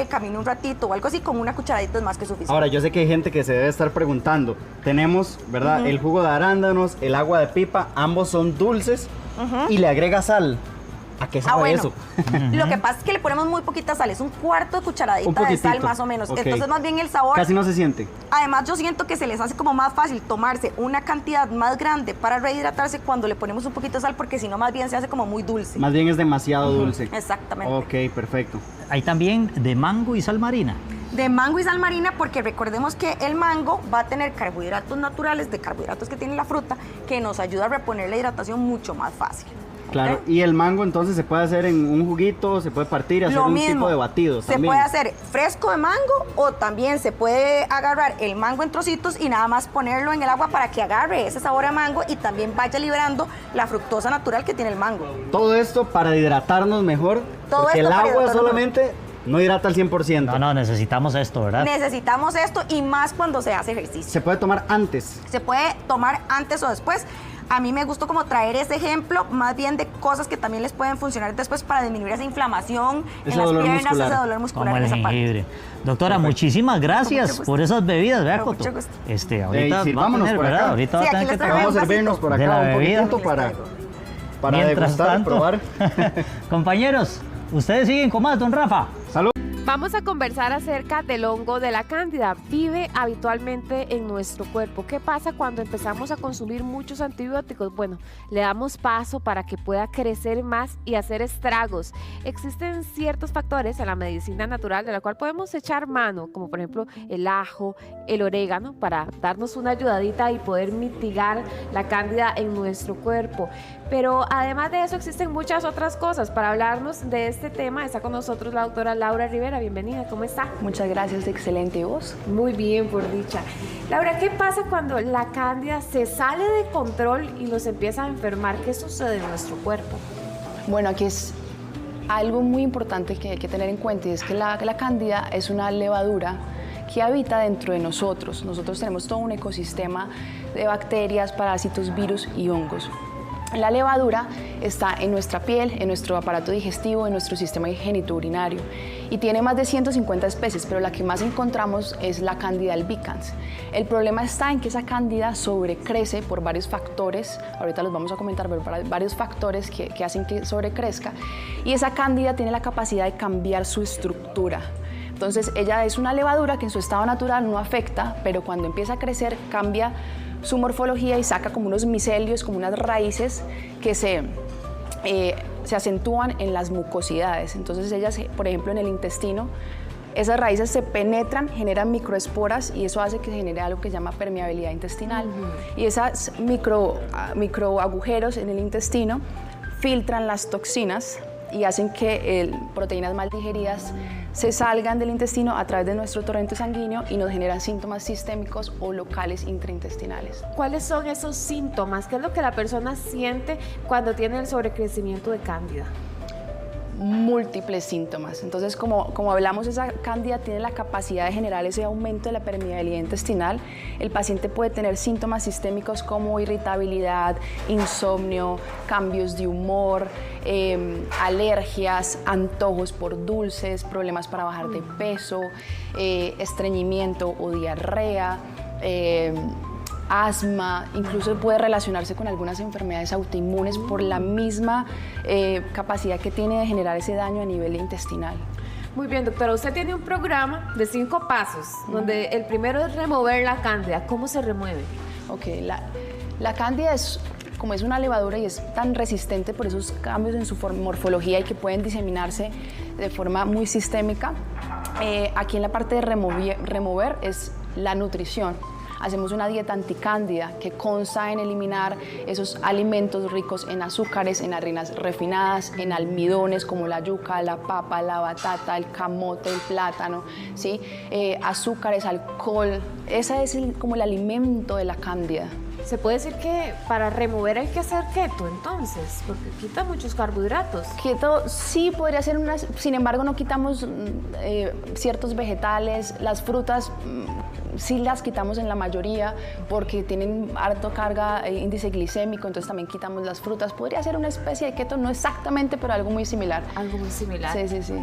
caminó un ratito o algo así, con una cucharadita es más que suficiente. Ahora, yo sé que hay gente que se debe estar preguntando. Tenemos, ¿verdad? El jugo de arándanos, el agua de pipa, ambos son dulces y le agrega sal. ¿A qué sabe eso? Lo que pasa es que le ponemos muy poquita sal, es un cuarto de cucharadita de sal más o menos. Ok. Entonces más bien el sabor... Casi no se siente. Además yo siento que se les hace como más fácil tomarse una cantidad más grande para rehidratarse cuando le ponemos un poquito de sal, porque si no más bien se hace como muy dulce. Más bien es demasiado dulce. Exactamente. Ok, perfecto. Hay también de mango y sal marina. De mango y sal marina, porque recordemos que el mango va a tener carbohidratos naturales, de carbohidratos que tiene la fruta, que nos ayuda a reponer la hidratación mucho más fácil. Claro, ¿Ok? y el mango entonces se puede hacer en un juguito, se puede partir, hacer Lo un mismo, tipo de batido se también. puede hacer fresco de mango o también se puede agarrar el mango en trocitos y nada más ponerlo en el agua para que agarre ese sabor a mango y también vaya liberando la fructosa natural que tiene el mango. Todo esto para hidratarnos mejor, Todo porque esto el para agua hidratarnos solamente no hidrata al 100%. No, necesitamos esto, ¿verdad? Necesitamos esto y más cuando se hace ejercicio. Se puede tomar antes. Se puede tomar antes o después. A mí me gustó como traer ese ejemplo, más bien de cosas que también les pueden funcionar después para disminuir esa inflamación Ese en las dolor piernas, muscular. ese dolor muscular Como en el esa parte. jengibre. Doctora, muchísimas gracias gusto. por esas bebidas, ¿verdad, Con Coto? mucho gusto. Ahorita Sí, va a vámonos tener, por acá. ¿verdad? Ahorita va Sí, a aquí tener les que traigo Vamos a un servirnos por vasito de acá la un bebida. poquitito para Mientras degustar, tanto, probar. compañeros, ustedes siguen con más, don Rafa. Salud. Vamos a conversar acerca del hongo de la cándida. Vive habitualmente en nuestro cuerpo. ¿Qué pasa cuando empezamos a consumir muchos antibióticos? Bueno, le damos paso para que pueda crecer más y hacer estragos. Existen ciertos factores en la medicina natural de la cual podemos echar mano, como por ejemplo el ajo, el orégano, para darnos una ayudadita y poder mitigar la cándida en nuestro cuerpo. Pero además de eso existen muchas otras cosas. Para hablarnos de este tema está con nosotros la doctora Laura Rivera. Bienvenida, ¿cómo está? Muchas gracias, excelente. ¿Y vos? Muy bien, por dicha. Laura, ¿qué pasa cuando la cándida se sale de control y nos empieza a enfermar? ¿Qué sucede en nuestro cuerpo? Bueno, aquí es algo muy importante que hay que tener en cuenta y es que la cándida es una levadura que habita dentro de nosotros. Nosotros tenemos todo un ecosistema de bacterias, parásitos, virus y hongos. La levadura está en nuestra piel, en nuestro aparato digestivo, en nuestro sistema genitourinario y tiene más de 150 especies, pero la que más encontramos es la Candida albicans. El problema está en que esa cándida sobrecrece por varios factores, ahorita los vamos a comentar, pero varios factores que hacen que sobrecrezca, y esa cándida tiene la capacidad de cambiar su estructura. Entonces ella es una levadura que en su estado natural no afecta, pero cuando empieza a crecer cambia su morfología y saca como unos micelios, como unas raíces que se acentúan en las mucosidades. Entonces ellas, por ejemplo, en el intestino, esas raíces se penetran, generan microesporas y eso hace que se genere algo que se llama permeabilidad intestinal. Y esas microagujeros en el intestino filtran las toxinas y hacen que proteínas mal digeridas se salgan del intestino a través de nuestro torrente sanguíneo y nos generan síntomas sistémicos o locales intraintestinales. ¿Cuáles son esos síntomas? ¿Qué es lo que la persona siente cuando tiene el sobrecrecimiento de cándida? Múltiples síntomas. Entonces, como hablamos, esa cándida tiene la capacidad de generar ese aumento de la permeabilidad intestinal. El paciente puede tener síntomas sistémicos como irritabilidad, insomnio, cambios de humor, alergias, antojos por dulces, problemas para bajar de peso, estreñimiento o diarrea, asma, incluso puede relacionarse con algunas enfermedades autoinmunes por la misma capacidad que tiene de generar ese daño a nivel intestinal. Muy bien, doctora. Usted tiene un programa de 5 pasos, donde el primero es remover la cándida. ¿Cómo se remueve? Ok, la cándida como es una levadura y es tan resistente por esos cambios en su morfología y que pueden diseminarse de forma muy sistémica, aquí en la parte de remover es la nutrición. Hacemos una dieta anticándida que consta en eliminar esos alimentos ricos en azúcares, en harinas refinadas, en almidones como la yuca, la papa, la batata, el camote, el plátano, ¿sí? Azúcares, alcohol. Ese es como el alimento de la cándida. Se puede decir que para remover hay que hacer keto, entonces, porque quita muchos carbohidratos. Keto sí podría ser sin embargo no quitamos ciertos vegetales, las frutas sí las quitamos en la mayoría porque tienen alta carga, índice glicémico, entonces también quitamos las frutas. Podría ser una especie de keto, no exactamente, pero algo muy similar. Algo muy similar. Sí, sí, sí.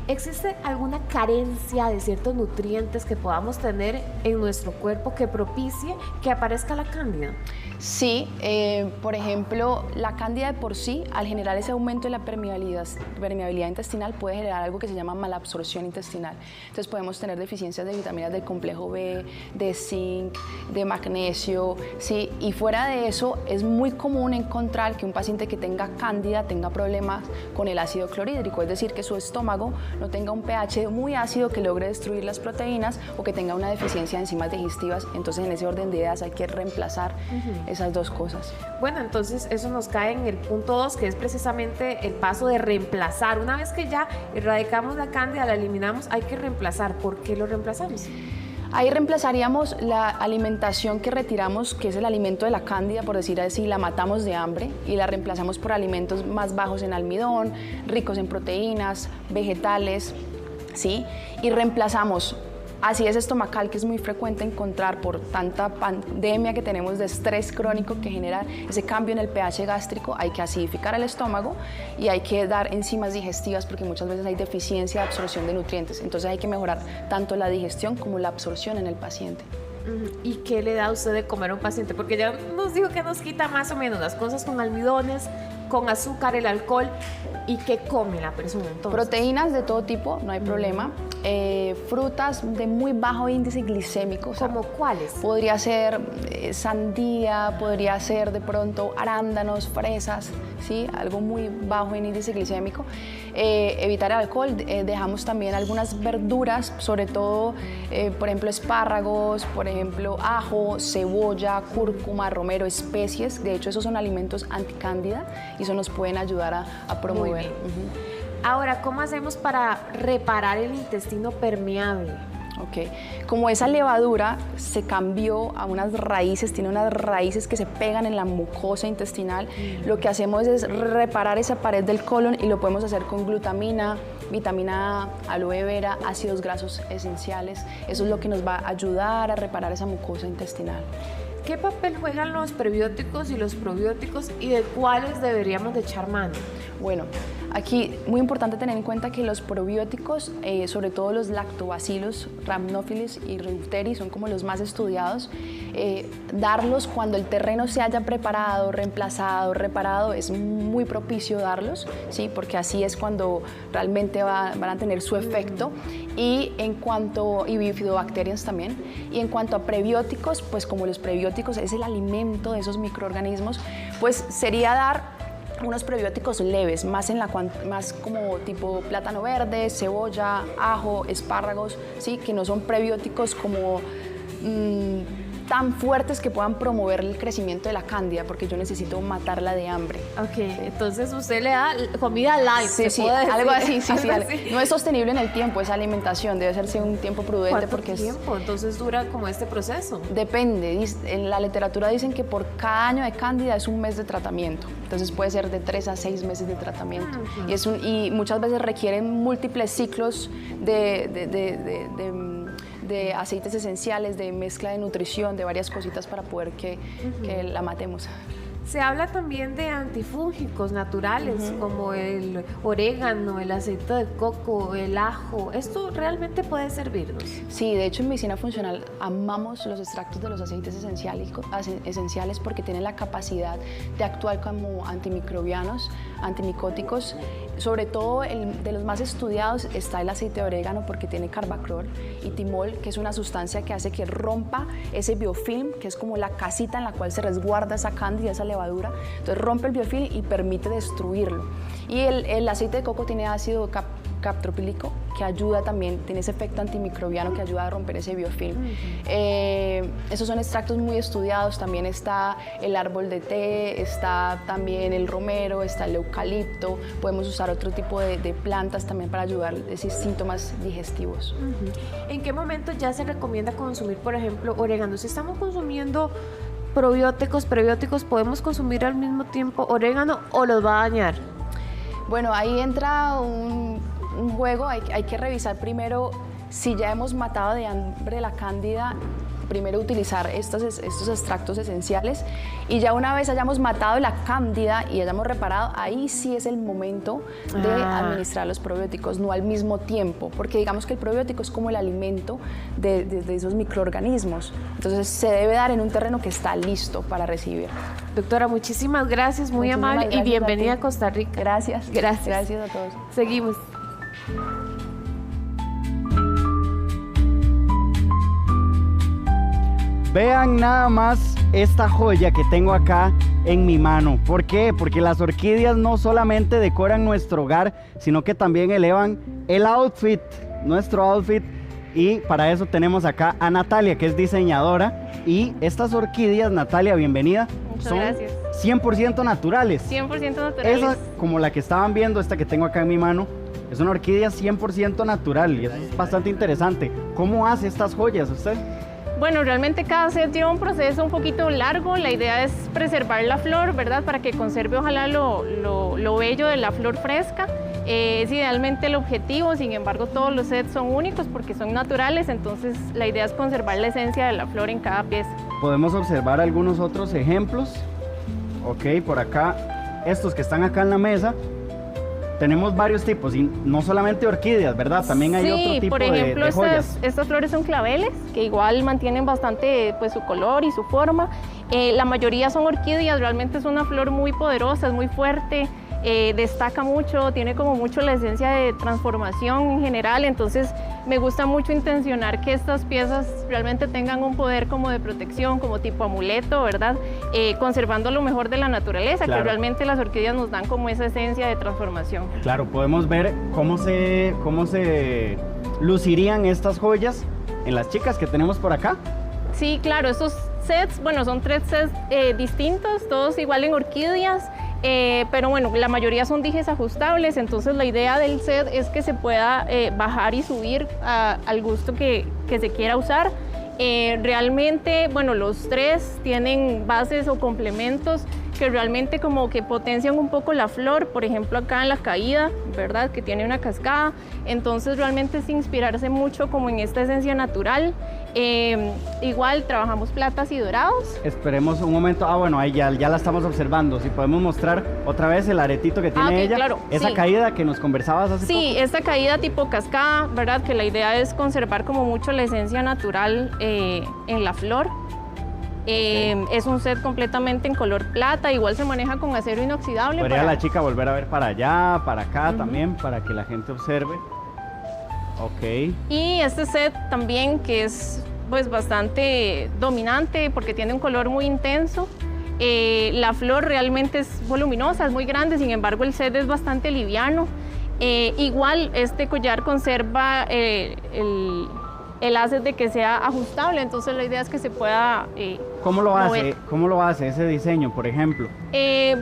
¿Existe alguna carencia de ciertos nutrientes que podamos tener en nuestro cuerpo que propicie que aparezca la cándida? Sí, por ejemplo, la cándida de por sí, al generar ese aumento de la permeabilidad intestinal, puede generar algo que se llama malabsorción intestinal. Entonces podemos tener deficiencias de vitaminas del complejo B, de zinc, de magnesio, ¿sí? Y fuera de eso, es muy común encontrar que un paciente que tenga cándida tenga problemas con el ácido clorhídrico, es decir, que su estómago no tenga un pH muy ácido que logre destruir las proteínas o que tenga una deficiencia de enzimas digestivas. Entonces, en ese orden de ideas hay que reemplazar esas dos cosas. Bueno, entonces eso nos cae en el punto 2, que es precisamente el paso de reemplazar. Una vez que ya erradicamos la cándida, la eliminamos, hay que reemplazar. ¿Por qué lo reemplazamos? Ahí reemplazaríamos la alimentación que retiramos, que es el alimento de la cándida, por decir así, la matamos de hambre y la reemplazamos por alimentos más bajos en almidón, ricos en proteínas, vegetales, ¿sí? Y reemplazamos acidez estomacal, que es muy frecuente encontrar por tanta pandemia que tenemos de estrés crónico que genera ese cambio en el pH gástrico. Hay que acidificar el estómago y hay que dar enzimas digestivas porque muchas veces hay deficiencia de absorción de nutrientes. Entonces hay que mejorar tanto la digestión como la absorción en el paciente. ¿Y qué le da a usted de comer a un paciente? Porque ya nos dijo que nos quita más o menos las cosas con almidones, con azúcar, el alcohol. ¿Y qué come la persona entonces? Proteínas de todo tipo, no hay problema. Frutas de muy bajo índice glicémico. ¿Cómo cuáles? Podría ser sandía, podría ser de pronto arándanos, fresas, ¿sí? Algo muy bajo en índice glicémico. Evitar el alcohol, dejamos también algunas verduras, sobre todo, por ejemplo, espárragos, por ejemplo, ajo, cebolla, cúrcuma, romero, especies. De hecho, esos son alimentos anticándida y eso nos pueden ayudar a promover. Ahora, ¿cómo hacemos para reparar el intestino permeable? Okay. Como esa levadura se cambió a unas raíces, tiene unas raíces que se pegan en la mucosa intestinal, lo que hacemos es reparar esa pared del colon y lo podemos hacer con glutamina, vitamina A, aloe vera, ácidos grasos esenciales. Eso es lo que nos va a ayudar a reparar esa mucosa intestinal. ¿Qué papel juegan los prebióticos y los probióticos y de cuáles deberíamos de echar mano? Bueno, aquí muy importante tener en cuenta que los probióticos, sobre todo los lactobacilos, Rhamnophilus y Reuteri, son como los más estudiados. Darlos cuando el terreno se haya preparado, reemplazado, reparado, es muy propicio darlos, ¿sí? Porque así es cuando realmente van a tener su efecto. Y bifidobacterias también. Y en cuanto a prebióticos, pues como los prebióticos es el alimento de esos microorganismos, pues sería dar unos prebióticos leves, más como tipo plátano verde, cebolla, ajo, espárragos, ¿sí? Que no son prebióticos como tan fuertes que puedan promover el crecimiento de la cándida, porque yo necesito matarla de hambre. Ok, ¿sí? Entonces usted le da comida light. Sí, algo así, No es sostenible en el tiempo esa alimentación, debe hacerse un tiempo prudente. ¿Cuánto tiempo entonces dura como este proceso? Depende, en la literatura dicen que por cada año de cándida es un mes de tratamiento, entonces puede ser de 3 a 6 meses de tratamiento. Y muchas veces requieren múltiples ciclos de aceites esenciales, de mezcla de nutrición, de varias cositas para poder que la matemos. Se habla también de antifúngicos naturales como el orégano, el aceite de coco, el ajo. ¿Esto realmente puede servirnos? Sí, de hecho en medicina funcional amamos los extractos de los aceites esenciales porque tienen la capacidad de actuar como antimicrobianos, antimicóticos. Sobre todo de los más estudiados está el aceite de orégano porque tiene carbacrol y timol, que es una sustancia que hace que rompa ese biofilm, que es como la casita en la cual se resguarda esa cándida, esa levadura. Entonces rompe el biofilm y permite destruirlo. Y el aceite de coco tiene ácido captropílico que ayuda también, tiene ese efecto antimicrobiano que ayuda a romper ese biofilm. Esos son extractos muy estudiados. También está el árbol de té, está también el romero, está el eucalipto. Podemos usar otro tipo de plantas también para ayudar a esos síntomas digestivos. ¿En qué momento ya se recomienda consumir, por ejemplo, orégano? Si estamos consumiendo probióticos, prebióticos, ¿podemos consumir al mismo tiempo orégano o los va a dañar? Bueno, ahí entra un juego, hay que revisar primero si ya hemos matado de hambre la cándida primero utilizar estos extractos esenciales y ya una vez hayamos matado la cándida y hayamos reparado, ahí sí es el momento de administrar los probióticos, no al mismo tiempo, porque digamos que el probiótico es como el alimento de esos microorganismos. Entonces se debe dar en un terreno que está listo para recibir. Doctora, muchísimas gracias, muy amable y bienvenida a Costa Rica. Gracias. Gracias. Gracias a todos. Seguimos. Vean nada más esta joya que tengo acá en mi mano. ¿Por qué? Porque las orquídeas no solamente decoran nuestro hogar, sino que también elevan el outfit, nuestro outfit. Y para eso tenemos acá a Natalia, que es diseñadora. Y estas orquídeas, Natalia, bienvenida. Muchas son gracias. 100% naturales. 100% naturales. Esa, como la que estaban viendo, esta que tengo acá en mi mano, es una orquídea 100% natural y eso es bastante interesante. ¿Cómo hace estas joyas usted? Bueno, realmente cada set lleva un proceso un poquito largo. La idea es preservar la flor, ¿verdad? Para que conserve ojalá lo bello de la flor fresca. Es idealmente el objetivo, sin embargo todos los sets son únicos porque son naturales, entonces la idea es conservar la esencia de la flor en cada pieza. Podemos observar algunos otros ejemplos. Ok, por acá, estos que están acá en la mesa, tenemos varios tipos, y no solamente orquídeas, ¿verdad? También hay otro tipo por ejemplo, de joyas. estas flores son claveles, que igual mantienen bastante pues, su color y su forma. La mayoría son orquídeas, realmente es una flor muy poderosa, es muy fuerte. Destaca mucho, tiene como mucho la esencia de transformación en general, entonces me gusta mucho intencionar que estas piezas realmente tengan un poder como de protección, como tipo amuleto, ¿verdad? Conservando lo mejor de la naturaleza, claro, que realmente las orquídeas nos dan como esa esencia de transformación. Claro, podemos ver cómo se lucirían estas joyas en las chicas que tenemos por acá. Sí, claro, estos sets, bueno, son 3 sets distintos, todos igual en orquídeas. Pero bueno, la mayoría son dijes ajustables, entonces la idea del set es que se pueda bajar y subir al gusto que se quiera usar. Realmente, bueno, los 3 tienen bases o complementos que realmente como que potencian un poco la flor, por ejemplo acá en la caída, ¿verdad? Que tiene una cascada, entonces realmente es inspirarse mucho como en esta esencia natural. Igual trabajamos platas y dorados. Esperemos un momento, bueno, ahí ya la estamos observando, si podemos mostrar otra vez el aretito que tiene ok, ella, claro, esa sí. Caída que nos conversabas hace poco. Sí, esta caída tipo cascada, ¿verdad? Que la idea es conservar como mucho la esencia natural en la flor. Es un set completamente en color plata, igual se maneja con acero inoxidable. Podría la chica volver a ver para allá, para acá también, para que la gente observe. Ok. Y este set también que es pues bastante dominante porque tiene un color muy intenso. La flor realmente es voluminosa, es muy grande, sin embargo el set es bastante liviano. Igual este collar conserva el hace de que sea ajustable, entonces la idea es que se pueda ¿Cómo lo hace? mover. ¿Cómo lo hace ese diseño, por ejemplo?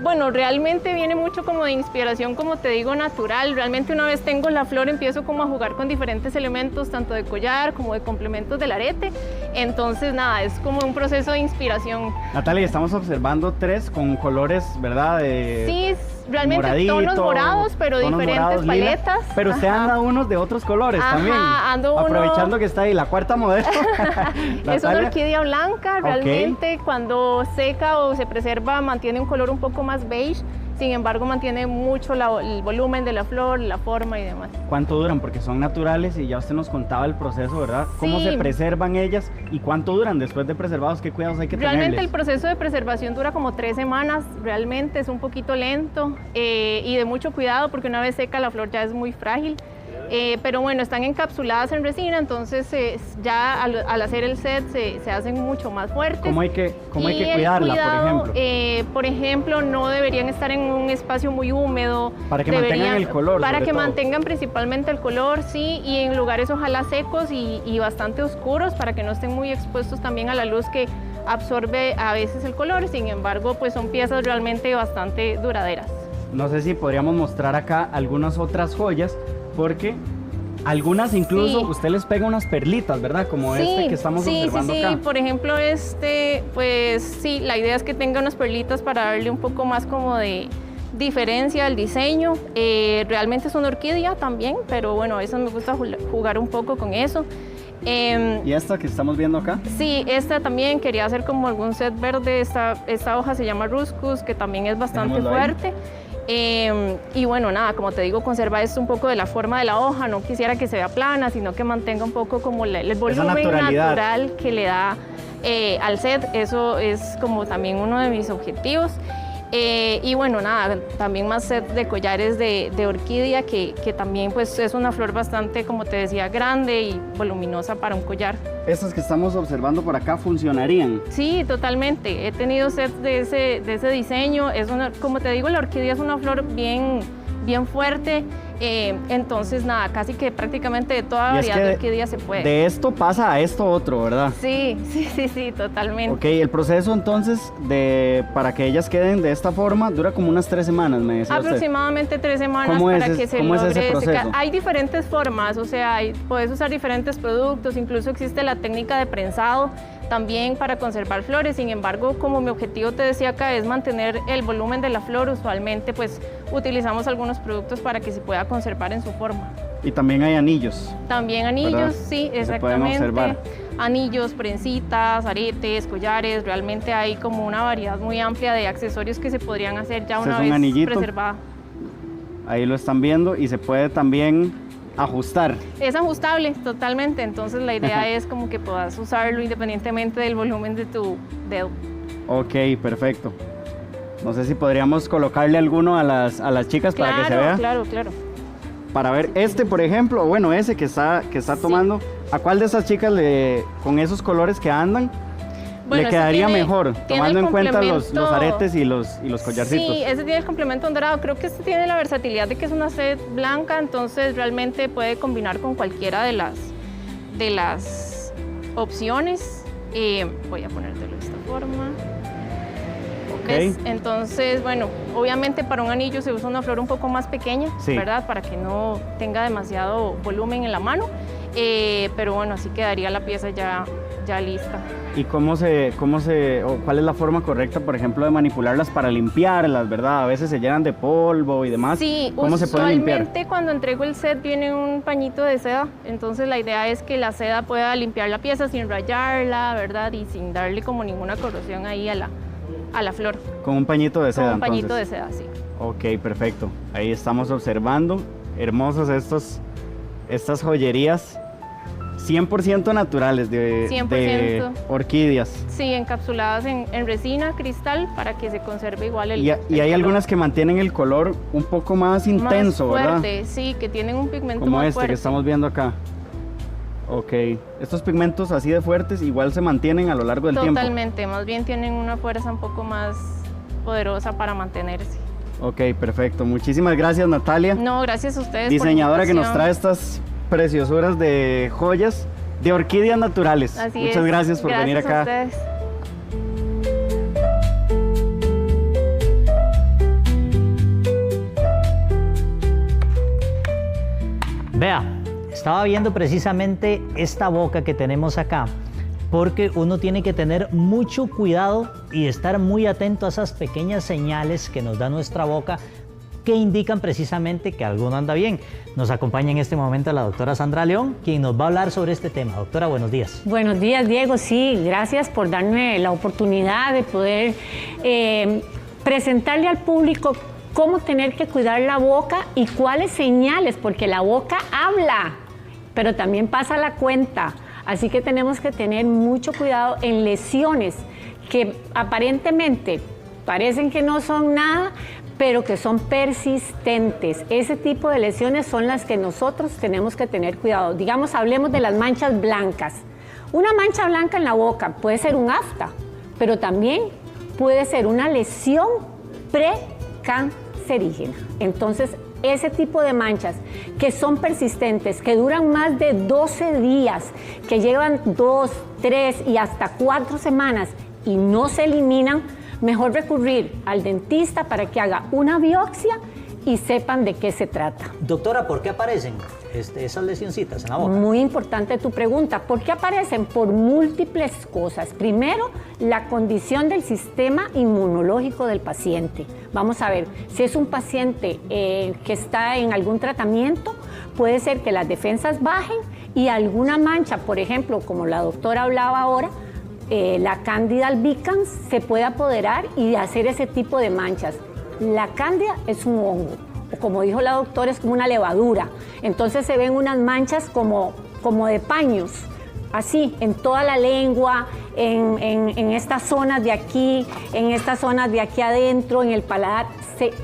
Bueno, realmente viene mucho como de inspiración, como te digo, natural. Realmente una vez tengo la flor empiezo como a jugar con diferentes elementos, tanto de collar como de complementos del arete. Entonces nada, es como un proceso de inspiración. Natalia, estamos observando 3 con colores, ¿verdad? Sí, realmente moradito, tonos morados, pero tonos diferentes morados, lila. paletas. Pero usted Ajá. anda unos de otros colores Ajá, también. ando uno- Aprovechando que está ahí la cuarta modelo. Es una Natalia. orquídea blanca, realmente cuando seca o se preserva mantiene un color un poco más beige, sin embargo mantiene mucho el volumen de la flor, la forma y demás. ¿Cuánto duran? Porque son naturales y ya usted nos contaba el proceso, ¿verdad? ¿Cómo Sí. se preservan ellas y cuánto duran después de preservados? ¿Qué cuidados hay que Realmente tenerles? el proceso de preservación dura como 3 semanas, realmente es un poquito lento y de mucho cuidado porque una vez seca la flor ya es muy frágil. Pero bueno, están encapsuladas en resina, entonces ya al hacer el set se hacen mucho más fuertes. ¿Cómo hay que Y el cuidarla, cuidado, por ejemplo? Por ejemplo, no deberían estar en un espacio muy húmedo. Para que mantengan el color, Para sobre que todo. mantengan principalmente el color, sí, y en lugares ojalá secos y bastante oscuros para que no estén muy expuestos también a la luz que absorbe a veces el color. Sin embargo, pues son piezas realmente bastante duraderas. No sé si podríamos mostrar acá algunas otras joyas, porque algunas incluso Sí. usted les pega unas perlitas, ¿verdad? Como este que estamos observando sí, acá. por ejemplo pues sí, la idea es que tenga unas perlitas para darle un poco más como de diferencia al diseño. Realmente es una orquídea también, pero bueno, a veces me gusta jugar un poco con eso. ¿Y esta que estamos viendo acá? Sí, esta también quería hacer como algún set verde. Esta hoja se llama Ruscus, que también es bastante fuerte. Y bueno, nada, como te digo, conserva esto un poco de la forma de la hoja. No quisiera que se vea plana, sino que mantenga un poco como el volumen natural que le da al set. Eso es como también uno de mis objetivos. Y bueno, nada, también más set de collares de orquídea, que también pues es una flor bastante, como te decía, grande y voluminosa para un collar. ¿Estas que estamos observando por acá funcionarían? Sí, totalmente. He tenido sets de ese diseño. Como te digo, la orquídea es una flor bien fuerte. Entonces, nada, casi que prácticamente de toda variedad de orquídea se puede. De esto pasa a esto otro, ¿verdad? Sí, totalmente. Ok, el proceso entonces para que ellas queden de esta forma dura como unas 3 semanas, me decía aproximadamente 3 semanas para que se logre ese proceso. Hay diferentes formas, o sea, puedes usar diferentes productos, incluso existe la técnica de prensado también para conservar flores. Sin embargo, como mi objetivo, te decía acá, es mantener el volumen de la flor, usualmente pues utilizamos algunos productos para que se pueda conservar en su forma. Y también hay anillos. También anillos, ¿verdad? Sí, exactamente. Se pueden observar. Anillos, prensitas, aretes, collares. Realmente hay como una variedad muy amplia de accesorios que se podrían hacer ya una vez preservada. Ahí lo están viendo y se puede también ajustar. Es ajustable totalmente, entonces la idea es como que puedas usarlo independientemente del volumen de tu dedo. Ok, perfecto. No sé si podríamos colocarle alguno a las chicas para que se vea. Claro. Para ver por ejemplo, bueno, ese que está tomando, ¿a cuál de esas chicas con esos colores que andan le quedaría mejor, tomando en cuenta los aretes y los collarcitos? Sí, ese tiene el complemento dorado. Creo que este tiene la versatilidad de que es una set blanca, entonces realmente puede combinar con cualquiera de las opciones. Voy a ponértelo de esta forma. ¿Ves? Entonces, bueno, obviamente para un anillo se usa una flor un poco más pequeña, ¿verdad? Para que no tenga demasiado volumen en la mano. Pero bueno, así quedaría la pieza ya lista. ¿Y cuál es la forma correcta, por ejemplo, de manipularlas para limpiarlas, verdad? A veces se llenan de polvo y demás. Sí, ¿cómo se pueden limpiar? Usualmente cuando entrego el set viene un pañito de seda, entonces la idea es que la seda pueda limpiar la pieza sin rayarla, ¿verdad? Y sin darle como ninguna corrosión ahí a la flor. Con un pañito de seda. Con un pañito de seda, sí. Ok, perfecto. Ahí estamos observando. Hermosas estas joyerías 100% naturales de orquídeas. Sí, encapsuladas en resina cristal para que se conserve igual el Y hay color. algunas que mantienen el color un poco más intenso, más fuerte, ¿verdad? Sí, que tienen un pigmento como más este fuerte. que estamos viendo acá. Ok, estos pigmentos así de fuertes igual se mantienen a lo largo del tiempo. Totalmente, más bien tienen una fuerza un poco más poderosa para mantenerse. Ok, perfecto. Muchísimas gracias, Natalia. No, gracias a ustedes. Diseñadora que nos trae estas preciosuras de joyas de orquídeas naturales. Así Muchas gracias por venir acá. A ustedes. Vea, estaba viendo precisamente esta boca que tenemos acá, porque uno tiene que tener mucho cuidado y estar muy atento a esas pequeñas señales que nos da nuestra boca, que indican precisamente que algo no anda bien. Nos acompaña en este momento la doctora Sandra León, quien nos va a hablar sobre este tema. Doctora, buenos días. Buenos días, Diego. Sí, gracias por darme la oportunidad de poder presentarle al público cómo tener que cuidar la boca y cuáles señales, porque la boca habla, pero también pasa la cuenta. Así que tenemos que tener mucho cuidado en lesiones que aparentemente parecen que no son nada, pero que son persistentes. Ese tipo de lesiones son las que nosotros tenemos que tener cuidado. Digamos, hablemos de las manchas blancas. Una mancha blanca en la boca puede ser un afta, pero también puede ser una lesión precancerígena. Entonces, ese tipo de manchas que son persistentes, que duran más de 12 días, que llevan 2, 3 y hasta 4 semanas y no se eliminan, mejor recurrir al dentista para que haga una biopsia y sepan de qué se trata. Doctora, ¿por qué aparecen esas lesioncitas en la boca? Muy importante tu pregunta. ¿Por qué aparecen? Por múltiples cosas. Primero, la condición del sistema inmunológico del paciente. Vamos a ver, si es un paciente que está en algún tratamiento, puede ser que las defensas bajen y alguna mancha, por ejemplo, como la doctora hablaba ahora, la Candida albicans se puede apoderar y hacer ese tipo de manchas. La Cándida es un hongo, o como dijo la doctora, es como una levadura. Entonces se ven unas manchas como de paños, así, en toda la lengua, en estas zonas de aquí, en estas zonas de aquí adentro, en el paladar.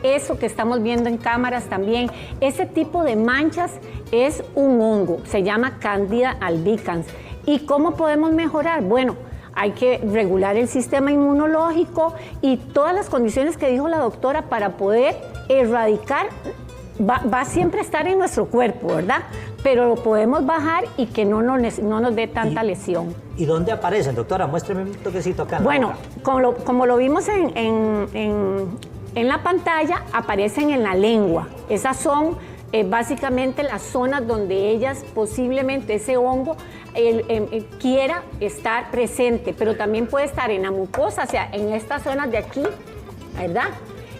Eso que estamos viendo en cámaras también, ese tipo de manchas es un hongo, se llama Candida albicans. ¿Y cómo podemos mejorar? Bueno, hay que regular el sistema inmunológico y todas las condiciones que dijo la doctora para poder erradicar, va siempre a estar en nuestro cuerpo, ¿verdad? Pero lo podemos bajar y que no nos dé tanta lesión. ¿Y dónde aparecen, doctora? Muéstrame un toquecito acá. Bueno, como lo vimos en la pantalla, aparecen en la lengua. Esas son básicamente las zonas donde ellas posiblemente ese hongo quiera estar presente, pero también puede estar en la mucosa, o sea, en estas zonas de aquí, ¿verdad?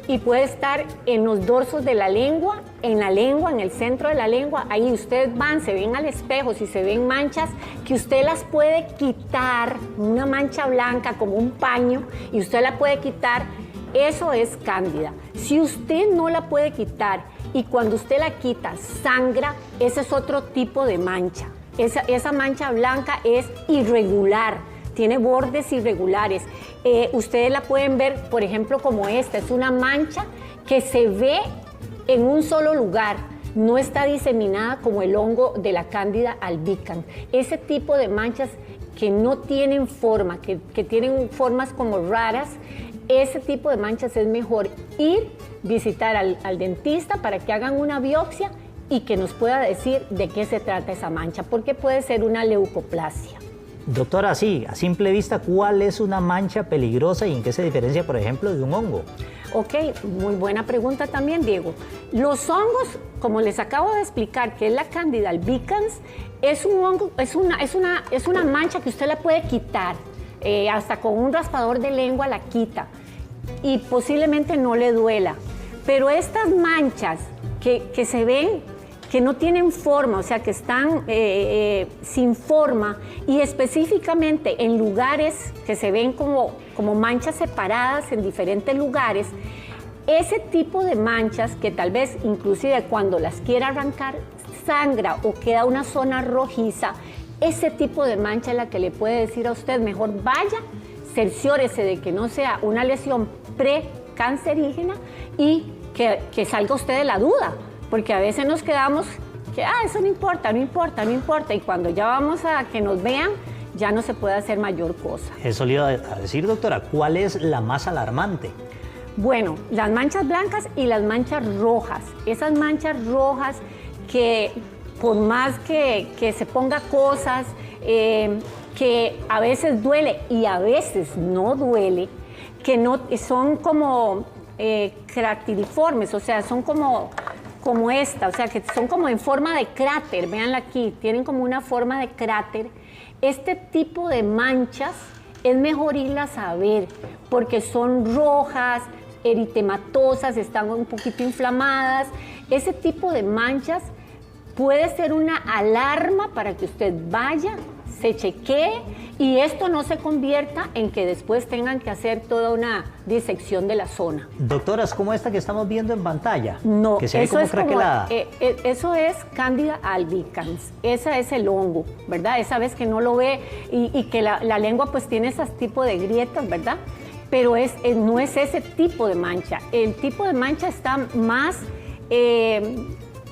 Y puede estar en los dorsos de la lengua, en el centro de la lengua. Ahí ustedes van, se ven al espejo, si se ven manchas, que usted las puede quitar, una mancha blanca como un paño, y usted la puede quitar, eso es cándida. Si usted no la puede quitar y cuando usted la quita sangra, ese es otro tipo de mancha. Esa mancha blanca es irregular, tiene bordes irregulares. Ustedes la pueden ver, por ejemplo, como esta, es una mancha que se ve en un solo lugar, no está diseminada como el hongo de la Cándida albicans. Ese tipo de manchas que no tienen forma, que tienen formas como raras, ese tipo de manchas es mejor visitar al dentista para que hagan una biopsia y que nos pueda decir de qué se trata esa mancha, porque puede ser una leucoplasia. Doctora, sí, a simple vista, ¿cuál es una mancha peligrosa y en qué se diferencia, por ejemplo, de un hongo? Ok, muy buena pregunta también, Diego. Los hongos, como les acabo de explicar, que es la Cándida albicans, es un hongo, es una mancha que usted la puede quitar, hasta con un raspador de lengua la quita y posiblemente no le duela. Pero estas manchas que se ven, que no tienen forma, o sea, que están sin forma y específicamente en lugares que se ven como manchas separadas en diferentes lugares, ese tipo de manchas que tal vez inclusive cuando las quiera arrancar sangra o queda una zona rojiza, ese tipo de mancha es la que le puede decir a usted, mejor vaya, cerciórese de que no sea una lesión precancerígena y que salga usted de la duda. Porque a veces nos quedamos que, eso no importa, y cuando ya vamos a que nos vean, ya no se puede hacer mayor cosa. Eso le iba a decir, doctora, ¿cuál es la más alarmante? Bueno, las manchas blancas y las manchas rojas. Esas manchas rojas que por más que se ponga cosas, que a veces duele y a veces no duele, que no son como cratériformes, o sea, son como esta, o sea, que son como en forma de cráter, véanla aquí, tienen como una forma de cráter. Este tipo de manchas es mejor irlas a ver, porque son rojas, eritematosas, están un poquito inflamadas. Ese tipo de manchas puede ser una alarma para que usted vaya, se chequee y esto no se convierta en que después tengan que hacer toda una disección de la zona. Doctoras, como esta que estamos viendo en pantalla, no, que se ve como craquelada. Eso es Cándida albicans, ese es el hongo, ¿verdad? Esa vez que no lo ve y que la lengua pues tiene ese tipo de grietas, ¿verdad? Pero no es ese tipo de mancha. El tipo de mancha está más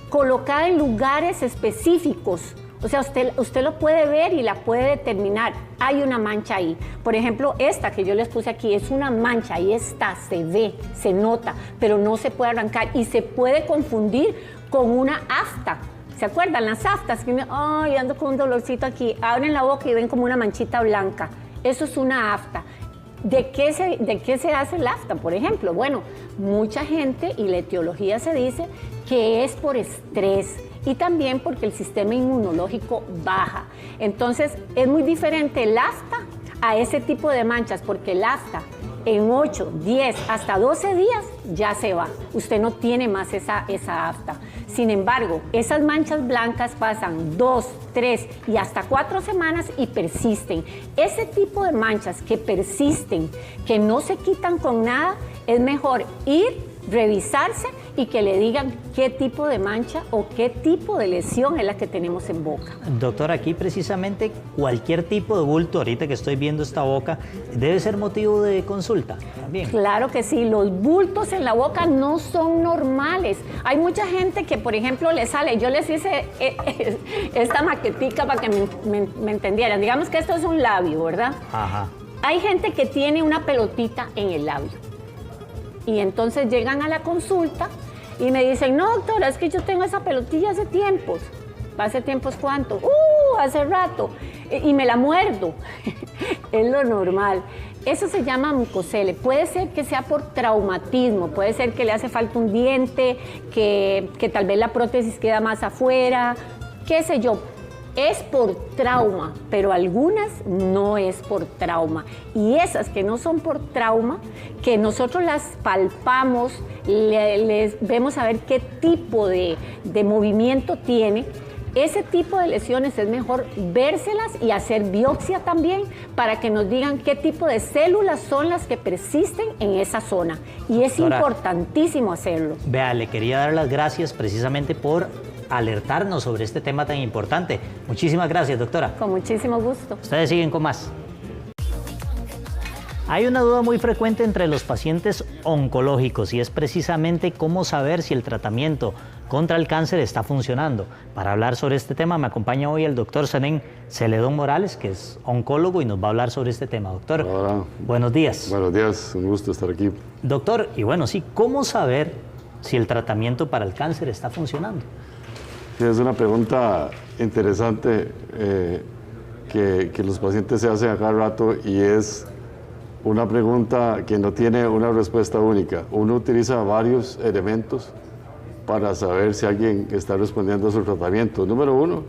colocada en lugares específicos. O sea, usted lo puede ver y la puede determinar. Hay una mancha ahí. Por ejemplo, esta que yo les puse aquí es una mancha. Ahí está, se ve, se nota, pero no se puede arrancar y se puede confundir con una afta. ¿Se acuerdan? Las aftas. Ay, ando con un dolorcito aquí. Abren la boca y ven como una manchita blanca. Eso es una afta. ¿De qué se hace el afta, por ejemplo? Bueno, mucha gente, y la etiología se dice, que es por estrés y también porque el sistema inmunológico baja. Entonces, es muy diferente el afta a ese tipo de manchas, porque el afta en 8, 10, hasta 12 días ya se va. Usted no tiene más esa afta. Sin embargo, esas manchas blancas pasan 2, 3 y hasta 4 semanas y persisten. Ese tipo de manchas que persisten, que no se quitan con nada, es mejor ir, revisarse y que le digan qué tipo de mancha o qué tipo de lesión es la que tenemos en boca. Doctor, aquí precisamente cualquier tipo de bulto, ahorita que estoy viendo esta boca, debe ser motivo de consulta también. Claro que sí, los bultos en la boca no son normales. Hay mucha gente que, por ejemplo, le sale, yo les hice esta maquetica para que me entendieran. Digamos que esto es un labio, ¿verdad? Ajá. Hay gente que tiene una pelotita en el labio. Y entonces llegan a la consulta y me dicen, no, doctora, es que yo tengo esa pelotilla hace tiempos. ¿Hace tiempos cuánto? Hace rato. Y me la muerdo. Es lo normal. Eso se llama mucosele. Puede ser que sea por traumatismo, puede ser que le hace falta un diente, que tal vez la prótesis queda más afuera, qué sé yo. Es por trauma, pero algunas no es por trauma. Y esas que no son por trauma, que nosotros las palpamos, les vemos a ver qué tipo de movimiento tiene, ese tipo de lesiones es mejor vérselas y hacer biopsia también para que nos digan qué tipo de células son las que persisten en esa zona. Y es importantísimo hacerlo. Vea, le quería dar las gracias precisamente por alertarnos sobre este tema tan importante. Muchísimas gracias, doctora. Con muchísimo gusto. Ustedes siguen con más. Hay una duda muy frecuente entre los pacientes oncológicos y es precisamente cómo saber si el tratamiento contra el cáncer está funcionando. Para hablar sobre este tema me acompaña hoy el doctor Zenén Celedón Morales, que es oncólogo y nos va a hablar sobre este tema. Doctor, hola. Buenos días. Buenos días, un gusto estar aquí. Doctor, y bueno, sí, ¿cómo saber si el tratamiento para el cáncer está funcionando? Sí, es una pregunta interesante que los pacientes se hacen a cada rato y es una pregunta que no tiene una respuesta única. Uno utiliza varios elementos para saber si alguien está respondiendo a su tratamiento. Número 1,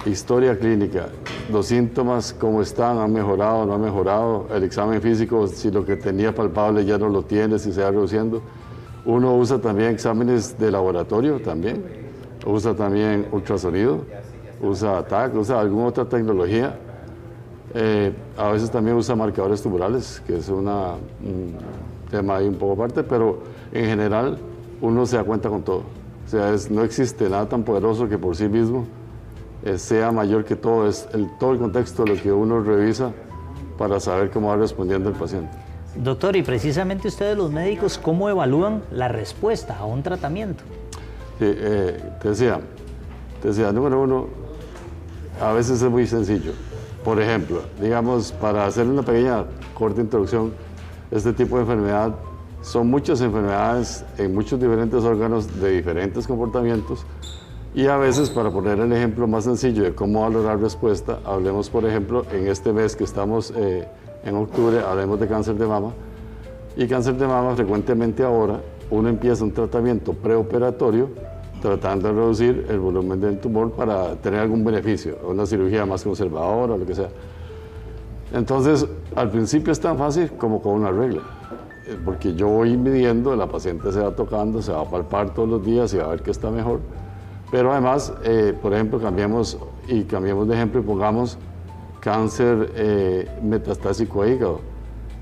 historia clínica. Los síntomas, cómo están, han mejorado, no han mejorado. El examen físico, si lo que tenía palpable ya no lo tiene, si se va reduciendo. Uno usa también exámenes de laboratorio también. Usa también ultrasonido, usa TAC, usa alguna otra tecnología. A veces también usa marcadores tumorales, que es un tema ahí un poco aparte, pero en general uno se da cuenta con todo. O sea, no existe nada tan poderoso que por sí mismo sea mayor que todo. Es todo el contexto de lo que uno revisa para saber cómo va respondiendo el paciente. Doctor, y precisamente ustedes los médicos, ¿cómo evalúan la respuesta a un tratamiento? Sí, te decía, número 1, a veces es muy sencillo. Por ejemplo, digamos, para hacer una pequeña corta introducción, este tipo de enfermedad son muchas enfermedades en muchos diferentes órganos de diferentes comportamientos y a veces, para poner el ejemplo más sencillo de cómo valorar respuesta, hablemos, por ejemplo, en este mes que estamos en octubre, hablemos de cáncer de mama. Y cáncer de mama frecuentemente ahora uno empieza un tratamiento preoperatorio tratando de reducir el volumen del tumor para tener algún beneficio, una cirugía más conservadora o lo que sea. Entonces, al principio es tan fácil como con una regla, porque yo voy midiendo, la paciente se va tocando, se va a palpar todos los días y va a ver que está mejor. Pero además, por ejemplo, cambiemos de ejemplo y pongamos cáncer metastásico a hígado.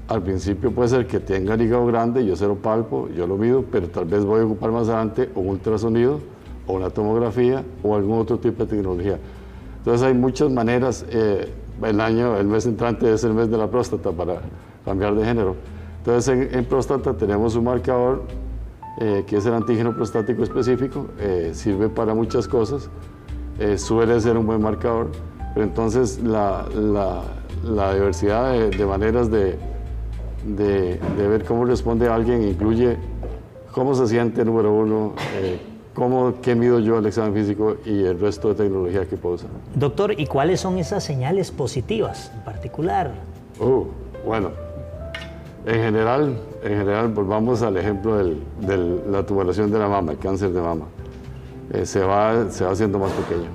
Al principio puede ser que tenga el hígado grande, yo se lo palpo, yo lo mido, pero tal vez voy a ocupar más adelante un ultrasonido o una tomografía o algún otro tipo de tecnología. Entonces hay muchas maneras, el mes entrante es el mes de la próstata para cambiar de género. Entonces en próstata tenemos un marcador que es el antígeno prostático específico, sirve para muchas cosas, suele ser un buen marcador, pero entonces la diversidad de maneras de ver cómo responde alguien incluye cómo se siente, número 1, qué mido yo el examen físico y el resto de tecnología que puedo usar. Doctor, ¿y cuáles son esas señales positivas en particular? Bueno, en general, volvamos al ejemplo de la tumoración de la mama, el cáncer de mama. Se va haciendo más pequeño.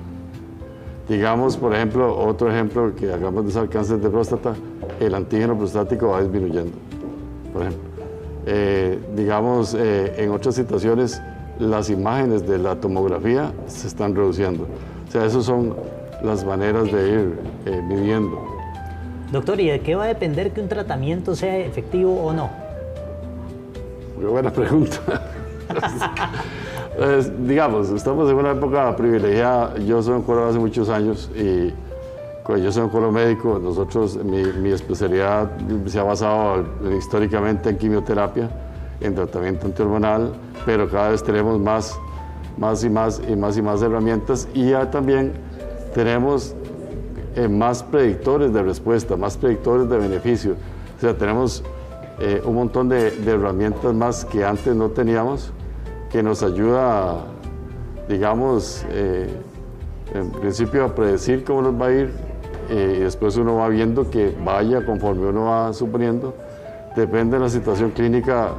Digamos, por ejemplo, otro ejemplo que acabamos de usar, cáncer de próstata, el antígeno prostático va disminuyendo. por ejemplo. Digamos, en otras situaciones, las imágenes de la tomografía se están reduciendo. O sea, esas son las maneras de ir midiendo. Doctor, ¿y de qué va a depender que un tratamiento sea efectivo o no? Muy buena pregunta. Digamos, estamos en una época privilegiada. Yo soy oncólogo hace muchos años y yo soy oncólogo médico. Nosotros, mi especialidad se ha basado históricamente en quimioterapia, en tratamiento antihormonal, pero cada vez tenemos más herramientas y ya también tenemos más predictores de respuesta, más predictores de beneficio. O sea, tenemos un montón de herramientas más que antes no teníamos, que nos ayuda, digamos, en principio a predecir cómo nos va a ir y después uno va viendo que vaya conforme uno va suponiendo. Depende de la situación clínica,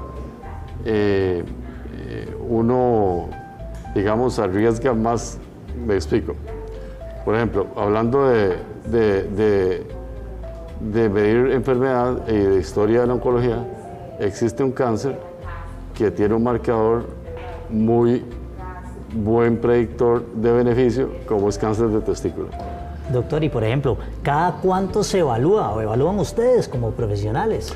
uno, digamos, arriesga más. Me explico. Por ejemplo, hablando de medir enfermedad y de historia de la oncología, existe un cáncer que tiene un marcador muy buen predictor de beneficio, como es cáncer de testículo. Doctor, y por ejemplo, ¿cada cuánto se evalúa o evalúan ustedes como profesionales?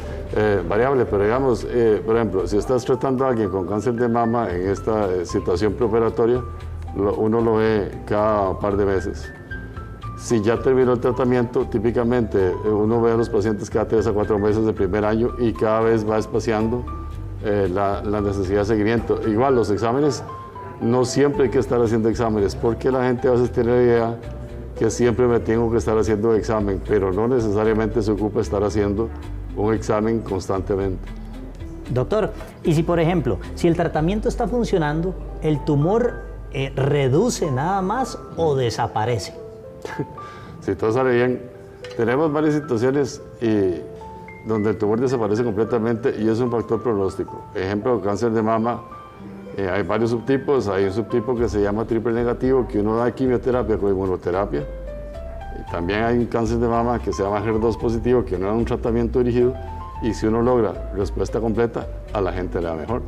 Variable, pero digamos, por ejemplo, si estás tratando a alguien con cáncer de mama en esta situación preoperatoria, uno lo ve cada par de meses. Si ya terminó el tratamiento, típicamente uno ve a los pacientes cada 3 a 4 meses del primer año y cada vez va espaciando la necesidad de seguimiento. Igual, los exámenes, no siempre hay que estar haciendo exámenes, porque la gente a veces tiene la idea que siempre me tengo que estar haciendo examen, pero no necesariamente se ocupa estar haciendo un examen constantemente. Doctor, y si por ejemplo, si el tratamiento está funcionando, ¿el tumor reduce nada más o desaparece? Si todo sale bien, tenemos varias situaciones donde el tumor desaparece completamente y es un factor pronóstico. Ejemplo, cáncer de mama, hay varios subtipos. Hay un subtipo que se llama triple negativo, que uno da quimioterapia con inmunoterapia. Y también hay un cáncer de mama que se llama HER2 positivo, que uno da un tratamiento dirigido y si uno logra respuesta completa, a la gente le da mejor.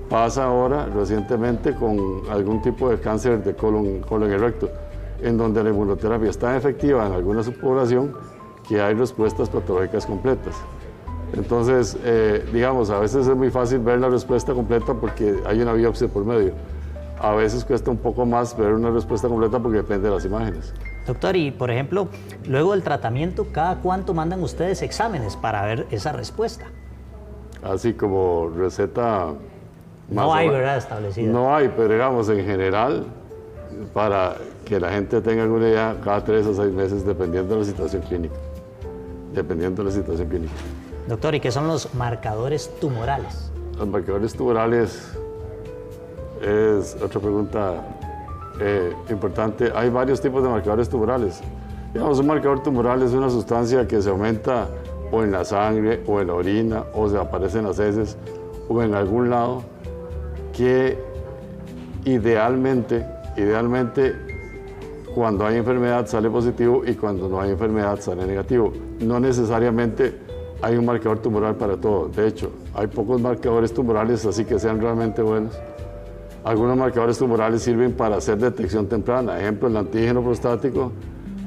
Pasa ahora recientemente con algún tipo de cáncer de colon erecto, en donde la inmunoterapia es tan efectiva en alguna subpoblación que hay respuestas patológicas completas. Entonces, digamos, a veces es muy fácil ver la respuesta completa porque hay una biopsia por medio. A veces cuesta un poco más ver una respuesta completa porque depende de las imágenes. Doctor, y por ejemplo, luego del tratamiento, ¿cada cuánto mandan ustedes exámenes para ver esa respuesta? Así como receta... No hay, ¿verdad?, establecida. No hay, pero digamos, en general, para que la gente tenga alguna idea, cada 3 a 6 meses, dependiendo de la situación clínica. Dependiendo de la situación clínica. Doctor, ¿y qué son los marcadores tumorales? Los marcadores tumorales es otra pregunta importante. Hay varios tipos de marcadores tumorales. Digamos, un marcador tumoral es una sustancia que se aumenta o en la sangre, o en la orina, o se aparece en las heces, o en algún lado, que idealmente, cuando hay enfermedad sale positivo y cuando no hay enfermedad sale negativo. No necesariamente hay un marcador tumoral para todo. De hecho, hay pocos marcadores tumorales así que sean realmente buenos. Algunos marcadores tumorales sirven para hacer detección temprana. Ejemplo, el antígeno prostático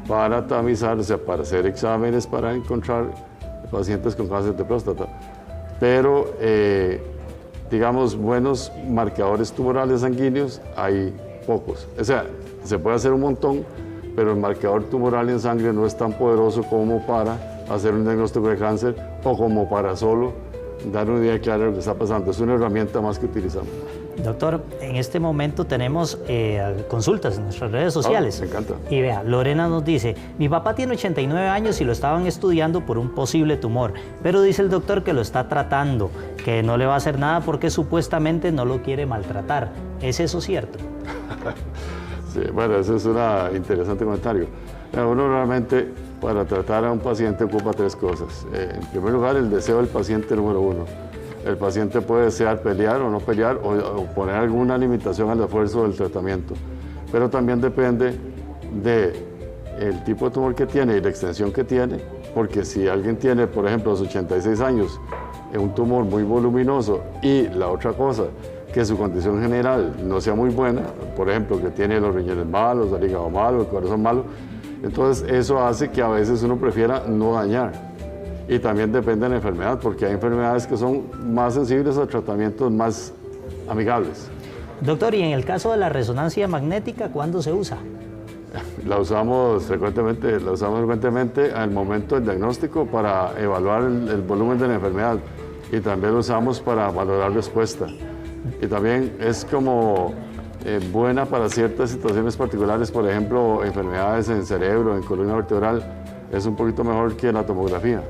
para tamizar, o sea, para hacer exámenes para encontrar pacientes con cáncer de próstata. Pero, digamos, buenos marcadores tumorales sanguíneos hay pocos. O sea, se puede hacer un montón, pero el marcador tumoral en sangre no es tan poderoso como para hacer un diagnóstico de cáncer o como para solo dar una idea clara de lo que está pasando. Es una herramienta más que utilizamos. Doctor, en este momento tenemos consultas en nuestras redes sociales. Me encanta. Y vea, Lorena nos dice, mi papá tiene 89 años y lo estaban estudiando por un posible tumor, pero dice el doctor que lo está tratando, que no le va a hacer nada porque supuestamente no lo quiere maltratar. ¿Es eso cierto? Sí, bueno, ese es un interesante comentario. Uno realmente para tratar a un paciente ocupa 3 cosas. En primer lugar, el deseo del paciente número 1. El paciente puede desear pelear o no pelear o poner alguna limitación al esfuerzo del tratamiento. Pero también depende del tipo de tumor que tiene y la extensión que tiene, porque si alguien tiene, por ejemplo, a los 86 años un tumor muy voluminoso y la otra cosa, que su condición general no sea muy buena, por ejemplo, que tiene los riñones malos, el hígado malo, el corazón malo, entonces eso hace que a veces uno prefiera no dañar. Y también depende de la enfermedad, porque hay enfermedades que son más sensibles a tratamientos más amigables. Doctor, y en el caso de la resonancia magnética, ¿cuándo se usa? La usamos frecuentemente al momento del diagnóstico para evaluar el volumen de la enfermedad y también lo usamos para valorar respuesta. Y también es como buena para ciertas situaciones particulares, por ejemplo, enfermedades en cerebro, en columna vertebral, es un poquito mejor que la tomografía,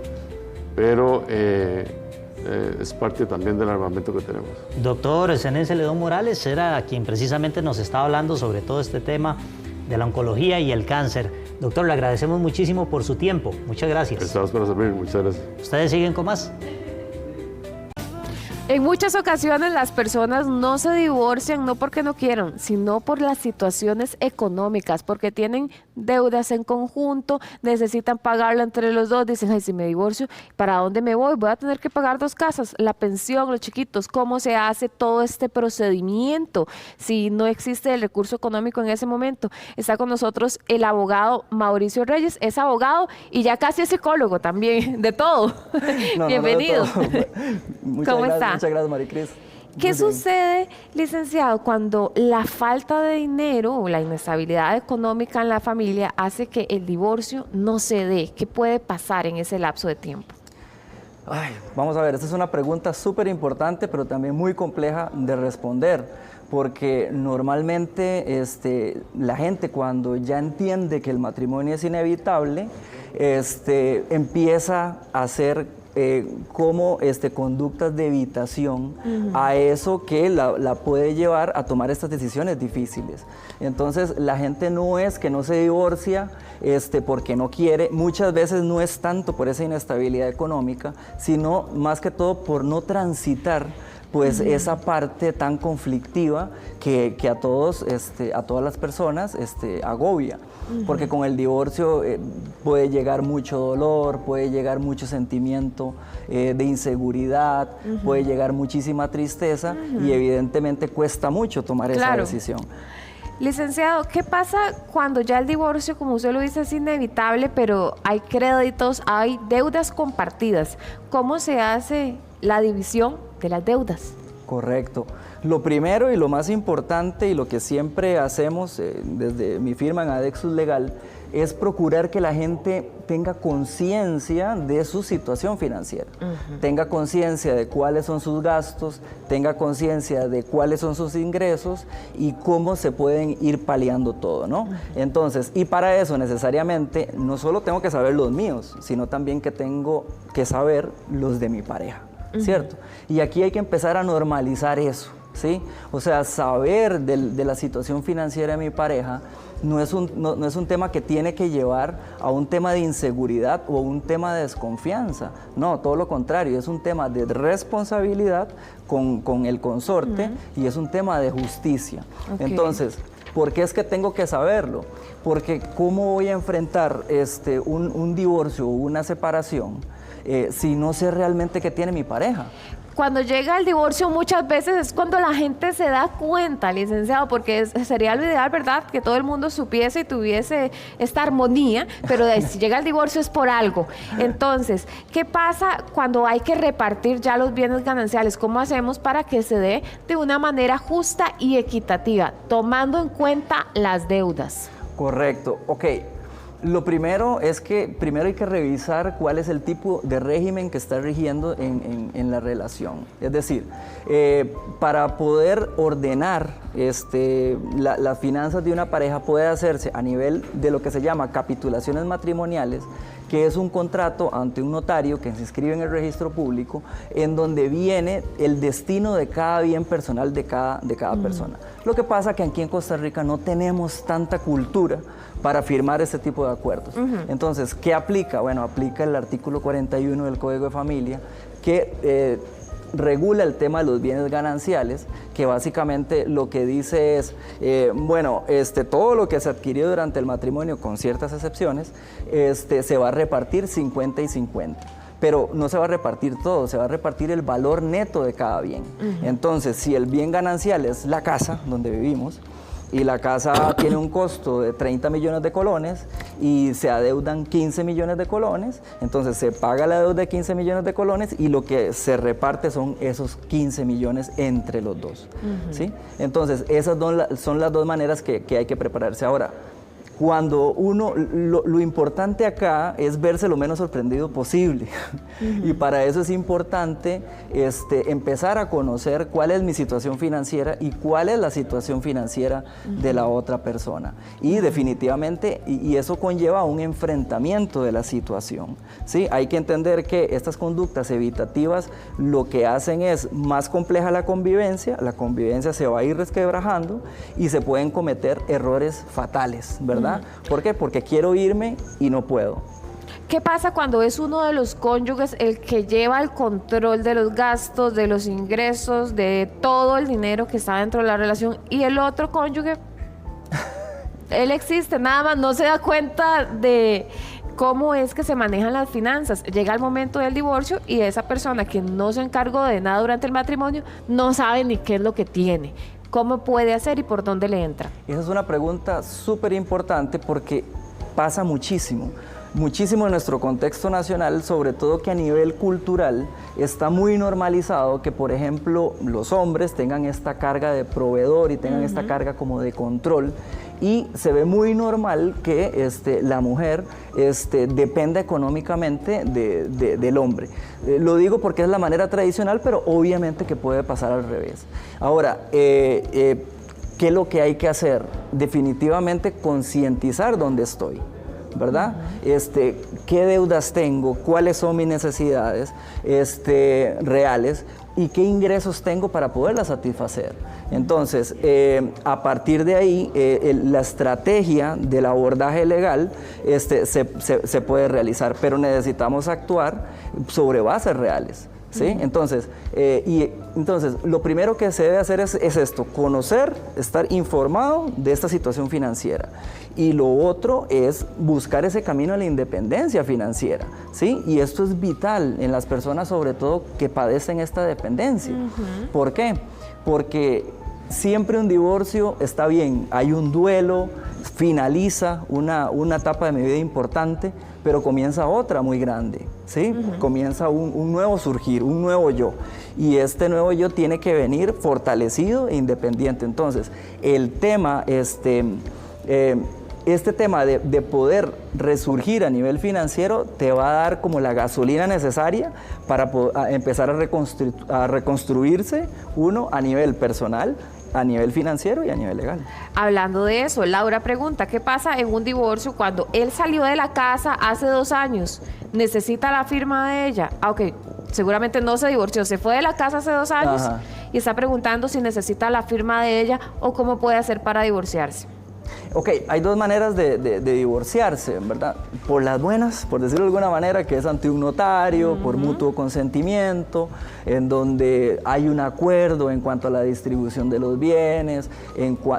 pero es parte también del armamento que tenemos. Doctor Zenén Celedón Morales era quien precisamente nos estaba hablando sobre todo este tema de la oncología y el cáncer. Doctor, le agradecemos muchísimo por su tiempo. Muchas gracias. Estamos para servir. Muchas gracias. ¿Ustedes siguen con más? En muchas ocasiones las personas no se divorcian no porque no quieran, sino por las situaciones económicas, porque tienen deudas en conjunto, necesitan pagarlo entre los dos, dicen, ay, si me divorcio, ¿para dónde me voy? Voy a tener que pagar 2 casas, la pensión, los chiquitos, ¿cómo se hace todo este procedimiento si no existe el recurso económico en ese momento? Está con nosotros el abogado Mauricio Reyes, es abogado y ya casi es psicólogo también, de todo. Bienvenido. ¿Cómo está? Muchas gracias, Maricris. ¿Qué sucede, licenciado, cuando la falta de dinero o la inestabilidad económica en la familia hace que el divorcio no se dé? ¿Qué puede pasar en ese lapso de tiempo? Ay, vamos a ver, esta es una pregunta súper importante, pero también muy compleja de responder, porque normalmente la gente cuando ya entiende que el matrimonio es inevitable, empieza a hacer como conductas de evitación a eso que la puede llevar a tomar estas decisiones difíciles. Entonces la gente no es que no se divorcia porque no quiere, muchas veces no es tanto por esa inestabilidad económica, sino más que todo por no transitar pues esa parte tan conflictiva que a todos, a todas las personas agobia. Porque con el divorcio puede llegar mucho dolor, puede llegar mucho sentimiento de inseguridad, puede llegar muchísima tristeza y evidentemente cuesta mucho tomar esa decisión. Licenciado, ¿qué pasa cuando ya el divorcio, como usted lo dice, es inevitable, pero hay créditos, hay deudas compartidas? ¿Cómo se hace la división de las deudas? Correcto. Lo primero y lo más importante y lo que siempre hacemos desde mi firma en Adexus Legal es procurar que la gente tenga conciencia de su situación financiera, tenga conciencia de cuáles son sus gastos, tenga conciencia de cuáles son sus ingresos y cómo se pueden ir paliando todo, ¿no? Entonces, y para eso necesariamente no solo tengo que saber los míos, sino también que tengo que saber los de mi pareja, ¿cierto? Y aquí hay que empezar a normalizar eso, ¿sí? O sea, saber de la situación financiera de mi pareja no es un tema que tiene que llevar a un tema de inseguridad o un tema de desconfianza. No, todo lo contrario, es un tema de responsabilidad con el consorte y es un tema de justicia. Entonces, ¿por qué es que tengo que saberlo? Porque ¿cómo voy a enfrentar un divorcio o una separación si no sé realmente qué tiene mi pareja? Cuando llega el divorcio muchas veces es cuando la gente se da cuenta, licenciado, porque sería lo ideal, ¿verdad?, que todo el mundo supiese y tuviese esta armonía, pero si llega el divorcio es por algo. Entonces, ¿qué pasa cuando hay que repartir ya los bienes gananciales? ¿Cómo hacemos para que se dé de una manera justa y equitativa, tomando en cuenta las deudas? Correcto, ok. Lo primero es que primero hay que revisar cuál es el tipo de régimen que está rigiendo en la relación. Es decir, para poder ordenar las finanzas de una pareja puede hacerse a nivel de lo que se llama capitulaciones matrimoniales, que es un contrato ante un notario que se inscribe en el registro público, en donde viene el destino de cada bien personal de cada persona. Lo que pasa es que aquí en Costa Rica no tenemos tanta cultura para firmar este tipo de acuerdos. Entonces, ¿qué aplica? Bueno, aplica el artículo 41 del Código de Familia, que regula el tema de los bienes gananciales, que básicamente lo que dice es, todo lo que se adquirió durante el matrimonio, con ciertas excepciones, se va a repartir 50 y 50. pero no se va a repartir todo, se va a repartir el valor neto de cada bien. Entonces, si el bien ganancial es la casa donde vivimos, y la casa tiene un costo de 30 millones de colones y se adeudan 15 millones de colones, entonces se paga la deuda de 15 millones de colones y lo que se reparte son esos 15 millones entre los dos. ¿Sí? Entonces, esas son las dos maneras que hay que prepararse. Ahora, cuando lo importante acá es verse lo menos sorprendido posible. Y para eso es importante empezar a conocer cuál es mi situación financiera y cuál es la situación financiera de la otra persona. Y definitivamente, y eso conlleva un enfrentamiento de la situación. ¿Sí? Hay que entender que estas conductas evitativas lo que hacen es más compleja la convivencia se va a ir resquebrajando y se pueden cometer errores fatales, ¿verdad? ¿Por qué? Porque quiero irme y no puedo. ¿Qué pasa cuando es uno de los cónyuges el que lleva el control de los gastos, de los ingresos, de todo el dinero que está dentro de la relación y el otro cónyuge, él existe, nada más no se da cuenta de cómo es que se manejan las finanzas? Llega el momento del divorcio y esa persona que no se encargó de nada durante el matrimonio no sabe ni qué es lo que tiene. ¿Cómo puede hacer y por dónde le entra? Esa es una pregunta súper importante porque pasa muchísimo en nuestro contexto nacional, sobre todo que a nivel cultural está muy normalizado que, por ejemplo, los hombres tengan esta carga de proveedor y tengan esta carga como de control. Y se ve muy normal que la mujer dependa económicamente del hombre. Lo digo porque es la manera tradicional, pero obviamente que puede pasar al revés. Ahora, ¿qué es lo que hay que hacer? Definitivamente concientizar dónde estoy, ¿verdad? ¿Qué deudas tengo? ¿Cuáles son mis necesidades reales? ¿Y qué ingresos tengo para poderlas satisfacer? Entonces, a partir de ahí, la estrategia del abordaje legal se puede realizar, pero necesitamos actuar sobre bases reales. ¿Sí? Entonces, lo primero que se debe hacer es esto, conocer, estar informado de esta situación financiera. Y lo otro es buscar ese camino a la independencia financiera, ¿sí? Y esto es vital en las personas, sobre todo, que padecen esta dependencia. ¿Por qué? Porque siempre un divorcio está bien, hay un duelo, finaliza una etapa de mi vida importante, pero comienza otra muy grande, ¿sí? Comienza un nuevo surgir, un nuevo yo. Y este nuevo yo tiene que venir fortalecido e independiente. Entonces, el tema, este tema de poder resurgir a nivel financiero te va a dar como la gasolina necesaria para empezar a reconstruirse uno a nivel personal, a nivel financiero y a nivel legal. Hablando de eso, Laura pregunta, ¿qué pasa en un divorcio cuando él salió de la casa hace 2 años? ¿Necesita la firma de ella? Ok, seguramente no se divorció, se fue de la casa hace 2 años y está preguntando si necesita la firma de ella o cómo puede hacer para divorciarse. Ok, hay 2 maneras de divorciarse, ¿verdad? Por las buenas, por decirlo de alguna manera, que es ante un notario, por mutuo consentimiento, en donde hay un acuerdo en cuanto a la distribución de los bienes,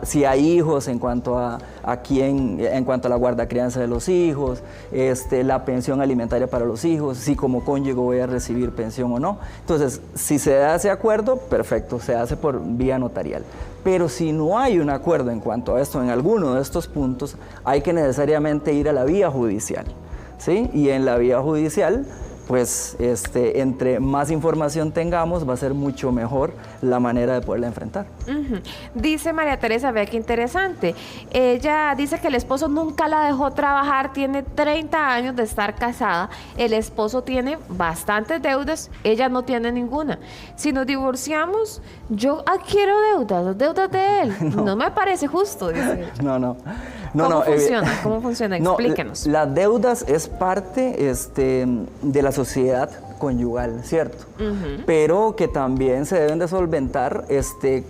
si hay hijos, en cuanto a la guardacrianza de los hijos, la pensión alimentaria para los hijos, si como cónyuge voy a recibir pensión o no. Entonces, si se da ese acuerdo, perfecto, se hace por vía notarial. Pero si no hay un acuerdo en cuanto a esto, en alguno de estos puntos, hay que necesariamente ir a la vía judicial, ¿sí? Y en la vía judicial, pues, entre más información tengamos, va a ser mucho mejor la manera de poderla enfrentar. Dice María Teresa, vea qué interesante. Ella dice que el esposo nunca la dejó trabajar, tiene 30 años de estar casada, el esposo tiene bastantes deudas, ella no tiene ninguna. Si nos divorciamos, yo adquiero deudas de él. No me parece justo, dice ella. No. ¿Cómo funciona? ¿Cómo funciona? Explíquenos. Las deudas es parte de la sociedad conyugal, ¿cierto? Pero que también se deben de solventar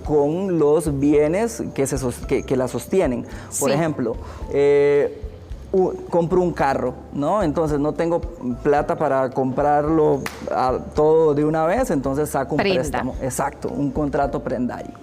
con los bienes que la sostienen. Por ejemplo, compro un carro, ¿no? Entonces no tengo plata para comprarlo todo de una vez, entonces saco un préstamo. Exacto, un contrato prendario.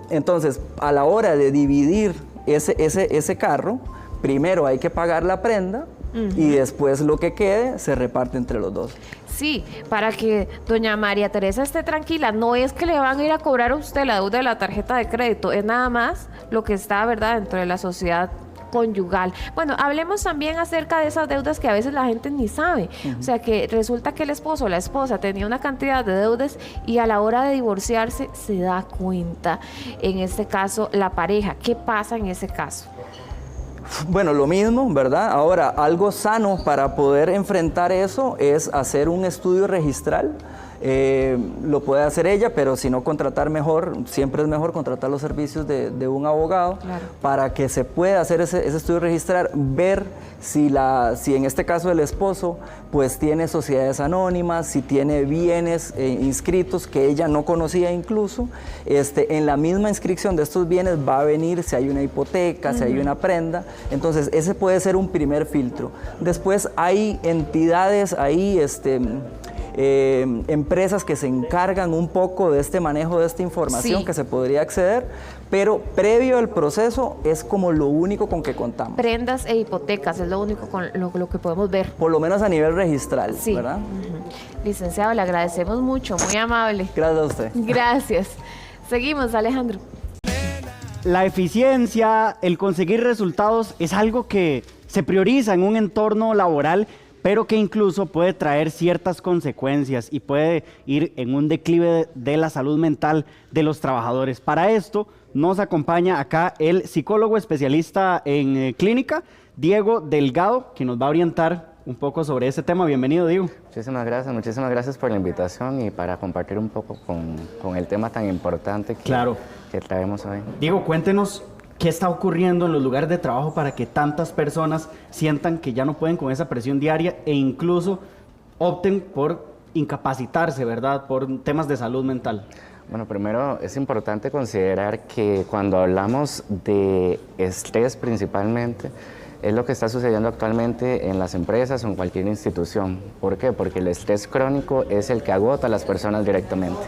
Entonces, a la hora de dividir ese carro, primero hay que pagar la prenda y después lo que quede se reparte entre los dos. Sí, para que doña María Teresa esté tranquila, no es que le van a ir a cobrar a usted la deuda de la tarjeta de crédito, es nada más lo que está, ¿verdad?, dentro de la sociedad conyugal. Bueno, hablemos también acerca de esas deudas que a veces la gente ni sabe. O sea, que resulta que el esposo o la esposa tenía una cantidad de deudas y a la hora de divorciarse se da cuenta. En este caso, la pareja. ¿Qué pasa en ese caso? Bueno, lo mismo, ¿verdad? Ahora, algo sano para poder enfrentar eso es hacer un estudio registral. Lo puede hacer ella, pero si no, contratar mejor, siempre es mejor contratar los servicios de un abogado, claro, para que se pueda hacer ese estudio registrar, ver si en este caso el esposo pues tiene sociedades anónimas, si tiene bienes inscritos que ella no conocía incluso. En la misma inscripción de estos bienes va a venir si hay una hipoteca, si hay una prenda. Entonces ese puede ser un primer filtro. Después hay entidades ahí, empresas que se encargan un poco de este manejo de esta información, sí, que se podría acceder, pero previo al proceso es como lo único con que contamos. Prendas e hipotecas es lo único con lo que podemos ver. Por lo menos a nivel registral, sí, ¿verdad? Licenciado, le agradecemos mucho, muy amable. Gracias a usted. Gracias. Seguimos, Alejandro. La eficiencia, el conseguir resultados es algo que se prioriza en un entorno laboral, pero que incluso puede traer ciertas consecuencias y puede ir en un declive de la salud mental de los trabajadores. Para esto nos acompaña acá el psicólogo especialista en clínica, Diego Delgado, que nos va a orientar un poco sobre ese tema. Bienvenido, Diego. Muchísimas gracias por la invitación y para compartir un poco con el tema tan importante que traemos hoy. Diego, cuéntenos qué está ocurriendo en los lugares de trabajo para que tantas personas sientan que ya no pueden con esa presión diaria e incluso opten por incapacitarse, ¿verdad?, por temas de salud mental. Bueno, primero es importante considerar que cuando hablamos de estrés principalmente, es lo que está sucediendo actualmente en las empresas o en cualquier institución. ¿Por qué? Porque el estrés crónico es el que agota a las personas directamente.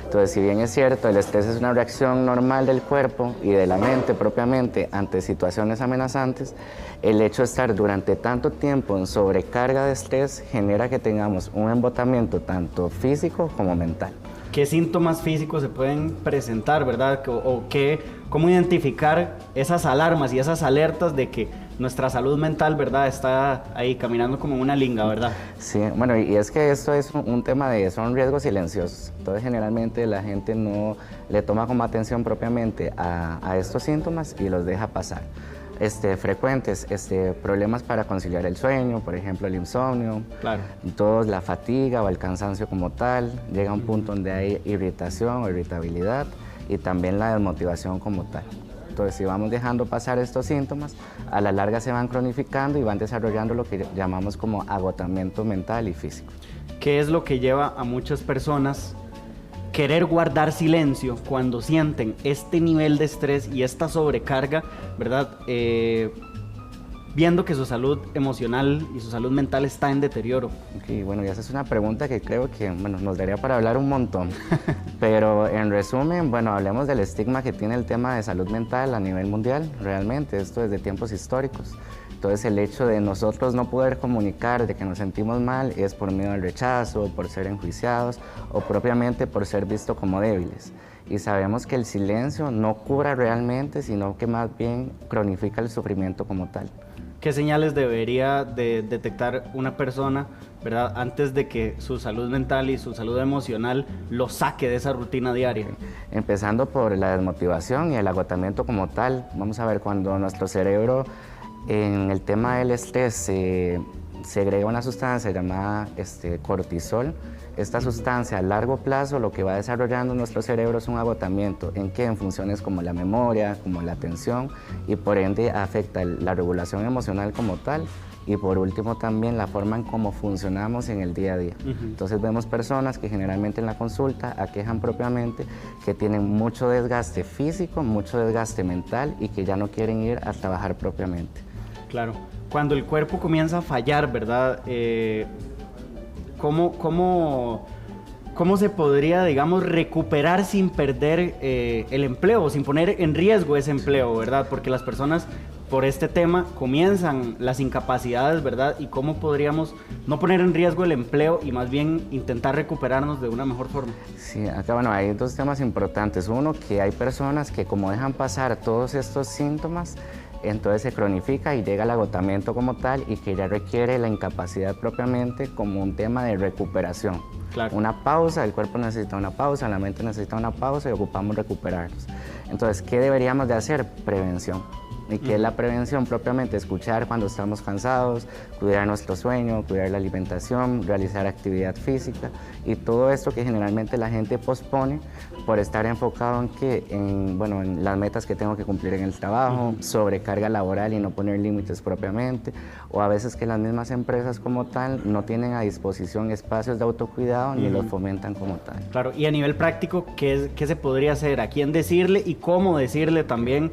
Entonces, si bien es cierto, el estrés es una reacción normal del cuerpo y de la mente propiamente ante situaciones amenazantes, el hecho de estar durante tanto tiempo en sobrecarga de estrés genera que tengamos un embotamiento tanto físico como mental. ¿Qué síntomas físicos se pueden presentar, verdad? ¿Cómo identificar esas alarmas y esas alertas de que nuestra salud mental, verdad, está ahí caminando como una linga, verdad? Sí, bueno, y es que esto es un tema son riesgos silenciosos. Entonces, generalmente la gente no le toma como atención propiamente a estos síntomas y los deja pasar. Frecuentes problemas para conciliar el sueño, por ejemplo el insomnio, claro, todos, la fatiga o el cansancio como tal, llega a un punto donde hay irritación o irritabilidad y también la desmotivación como tal. Entonces, si vamos dejando pasar estos síntomas, a la larga se van cronificando y van desarrollando lo que llamamos como agotamiento mental y físico. ¿Qué es lo que lleva a muchas personas querer guardar silencio cuando sienten este nivel de estrés y esta sobrecarga, verdad? Viendo que su salud emocional y su salud mental está en deterioro. Okay, bueno, y esa es una pregunta que creo que nos daría para hablar un montón. Pero en resumen, bueno, hablemos del estigma que tiene el tema de salud mental a nivel mundial, realmente, esto desde tiempos históricos. Entonces, el hecho de nosotros no poder comunicar de que nos sentimos mal es por miedo al rechazo, por ser enjuiciados o propiamente por ser vistos como débiles. Y sabemos que el silencio no cura realmente, sino que más bien cronifica el sufrimiento como tal. ¿Qué señales debería de detectar una persona, verdad, antes de que su salud mental y su salud emocional lo saque de esa rutina diaria? Empezando por la desmotivación y el agotamiento como tal. Vamos a ver, cuando nuestro cerebro en el tema del estrés segrega una sustancia llamada cortisol. Esta sustancia a largo plazo lo que va desarrollando en nuestro cerebro es un agotamiento. ¿En qué? En funciones como la memoria, como la atención, y por ende afecta la regulación emocional como tal, y por último también la forma en cómo funcionamos en el día a día. Entonces vemos personas que generalmente en la consulta aquejan propiamente que tienen mucho desgaste físico, mucho desgaste mental y que ya no quieren ir a trabajar propiamente. Claro, cuando el cuerpo comienza a fallar, ¿verdad? ¿Cómo se podría, digamos, recuperar sin perder el empleo, sin poner en riesgo ese empleo, ¿verdad? Porque las personas por este tema, comienzan las incapacidades, ¿verdad? Y cómo podríamos no poner en riesgo el empleo y más bien intentar recuperarnos de una mejor forma. Sí, acá bueno, hay dos temas importantes. Uno, que hay personas que como dejan pasar todos estos síntomas, entonces se cronifica y llega el agotamiento como tal y que ya requiere la incapacidad propiamente como un tema de recuperación. Claro. Una pausa, el cuerpo necesita una pausa, la mente necesita una pausa y ocupamos recuperarnos. Entonces, ¿qué deberíamos de hacer? Prevención. ¿Y qué es la prevención? Propiamente escuchar cuando estamos cansados, cuidar nuestro sueño, cuidar la alimentación, realizar actividad física y todo esto que generalmente la gente pospone por estar enfocado en en las metas que tengo que cumplir en el trabajo, sobrecarga laboral y no poner límites propiamente, o a veces que las mismas empresas como tal no tienen a disposición espacios de autocuidado ni los fomentan como tal. Claro, y a nivel práctico, ¿qué se podría hacer? ¿A quién decirle y cómo decirle también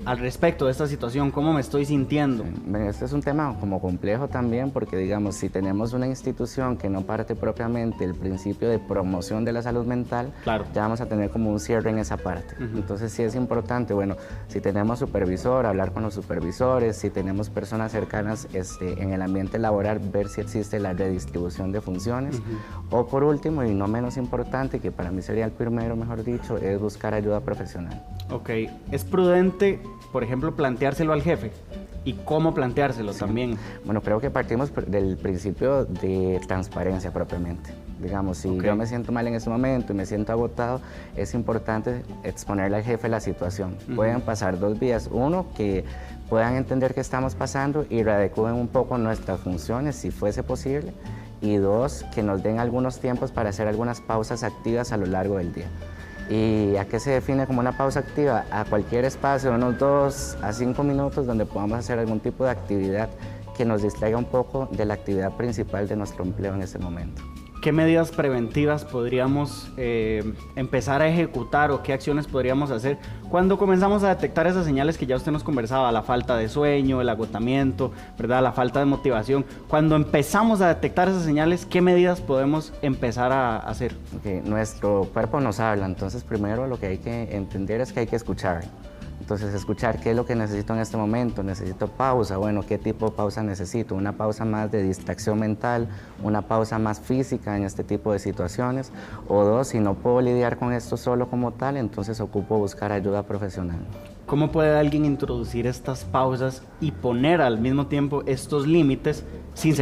al respecto de esta situación? ¿Cómo me estoy sintiendo? Sí. Este es un tema como complejo también porque, digamos, si tenemos una institución que no parte propiamente del principio de promoción de la salud mental, claro, ya vamos a tener como un cierre en esa parte. Entonces sí es importante, bueno, si tenemos supervisor, hablar con los supervisores, si tenemos personas cercanas en el ambiente laboral, ver si existe la redistribución de funciones, o por último, y no menos importante, que para mí sería el primero, mejor dicho, es buscar ayuda profesional. Ok, es prudente, por ejemplo, planteárselo al jefe. ¿Y cómo planteárselo también? Bueno, creo que partimos del principio de transparencia propiamente. Digamos, si yo me siento mal en ese momento y me siento agotado, es importante exponerle al jefe la situación. Pueden pasar dos vías. Uno, que puedan entender qué estamos pasando y readecúen un poco nuestras funciones, si fuese posible. Y dos, que nos den algunos tiempos para hacer algunas pausas activas a lo largo del día. ¿Y a qué se define como una pausa activa? A cualquier espacio, unos 2 a 5 minutos donde podamos hacer algún tipo de actividad que nos distraiga un poco de la actividad principal de nuestro empleo en ese momento. ¿Qué medidas preventivas podríamos empezar a ejecutar o qué acciones podríamos hacer cuando comenzamos a detectar esas señales que ya usted nos conversaba, la falta de sueño, el agotamiento, ¿verdad? La falta de motivación? Cuando empezamos a detectar esas señales, ¿qué medidas podemos empezar a hacer? Nuestro cuerpo nos habla, entonces primero lo que hay que entender es que hay que escuchar. Entonces, escuchar qué es lo que necesito en este momento. Necesito pausa. Bueno, ¿qué tipo de pausa necesito? Una pausa más de distracción mental, una pausa más física en este tipo de situaciones. O dos, si no puedo lidiar con esto solo como tal, entonces ocupo buscar ayuda profesional. ¿Cómo puede alguien introducir estas pausas y poner al mismo tiempo estos límites sin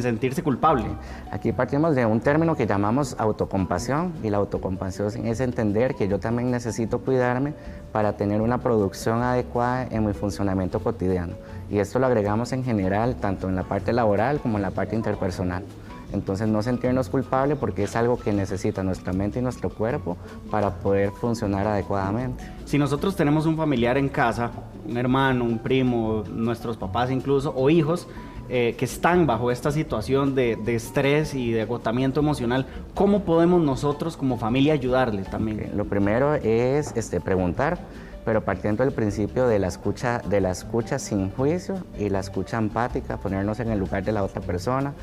sentirse culpable? Aquí partimos de un término que llamamos autocompasión, y la autocompasión es entender que yo también necesito cuidarme para tener una producción adecuada en mi funcionamiento cotidiano. Y esto lo agregamos en general, tanto en la parte laboral como en la parte interpersonal. Entonces no sentirnos culpables porque es algo que necesita nuestra mente y nuestro cuerpo para poder funcionar adecuadamente. Si nosotros tenemos un familiar en casa, un hermano, un primo, nuestros papás incluso, o hijos, que están bajo esta situación de estrés y de agotamiento emocional, ¿cómo podemos nosotros como familia ayudarles también? Lo primero es preguntar, pero partiendo del principio de la escucha sin juicio y la escucha empática, ponernos en el lugar de la otra persona,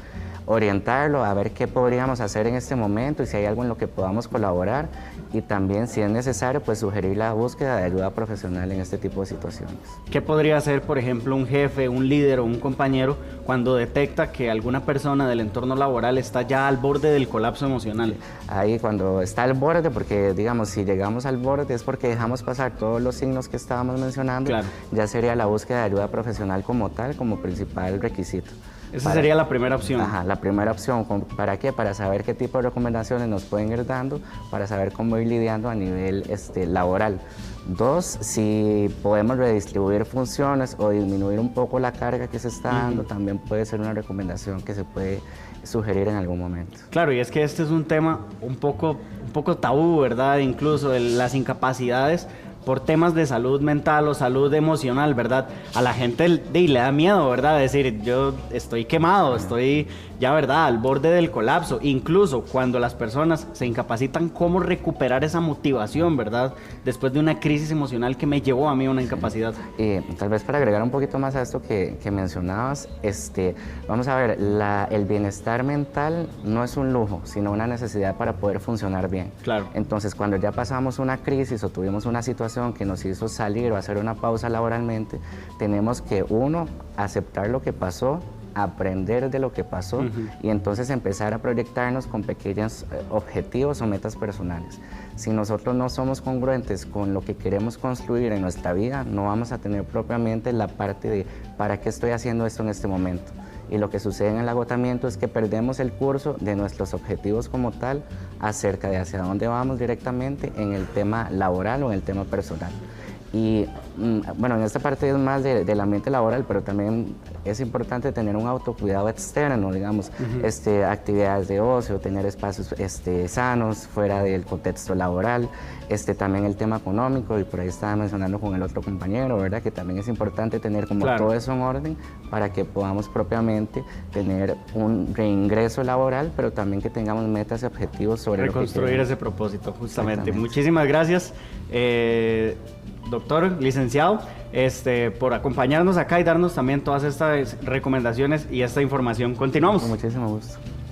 orientarlo a ver qué podríamos hacer en este momento y si hay algo en lo que podamos colaborar, y también, si es necesario, pues sugerir la búsqueda de ayuda profesional en este tipo de situaciones. ¿Qué podría hacer, por ejemplo, un jefe, un líder o un compañero cuando detecta que alguna persona del entorno laboral está ya al borde del colapso emocional? Ahí, cuando está al borde, porque digamos, si llegamos al borde es porque dejamos pasar todos los signos que estábamos mencionando, claro, ya sería la búsqueda de ayuda profesional como tal, como principal requisito. Esa sería la primera opción. Ajá, la primera opción. ¿Para qué? Para saber qué tipo de recomendaciones nos pueden ir dando, para saber cómo ir lidiando a nivel laboral. Dos, si podemos redistribuir funciones o disminuir un poco la carga que se está dando, también puede ser una recomendación que se puede sugerir en algún momento. Claro, y es que este es un tema un poco tabú, ¿verdad? Incluso las incapacidades por temas de salud mental o salud emocional, ¿verdad? A la gente le da miedo, ¿verdad? Decir, yo estoy quemado, estoy ya, ¿verdad?, al borde del colapso. Incluso cuando las personas se incapacitan, ¿cómo recuperar esa motivación, ¿verdad?, después de una crisis emocional que me llevó a mí a una incapacidad. Tal vez para agregar un poquito más a esto que mencionabas, vamos a ver, el bienestar mental no es un lujo, sino una necesidad para poder funcionar bien. Claro. Entonces, cuando ya pasamos una crisis o tuvimos una situación que nos hizo salir o hacer una pausa laboralmente, tenemos que, uno, aceptar lo que pasó, aprender de lo que pasó y entonces empezar a proyectarnos con pequeños objetivos o metas personales. Si nosotros no somos congruentes con lo que queremos construir en nuestra vida, no vamos a tener propiamente la parte de ¿para qué estoy haciendo esto en este momento? Y lo que sucede en el agotamiento es que perdemos el curso de nuestros objetivos como tal acerca de hacia dónde vamos directamente en el tema laboral o en el tema personal. Y bueno, en esta parte es más del ambiente laboral, pero también es importante tener un autocuidado externo, digamos, actividades de ocio, tener espacios sanos fuera del contexto laboral, también el tema económico, y por ahí estaba mencionando con el otro compañero, ¿verdad?, que también es importante tener como todo eso en orden para que podamos propiamente tener un reingreso laboral, pero también que tengamos metas y objetivos sobre reconstruir ese propósito, justamente. Muchísimas gracias, doctor, licenciado, por acompañarnos acá y darnos también todas estas recomendaciones y esta información. Continuamos. Con muchísimo gusto.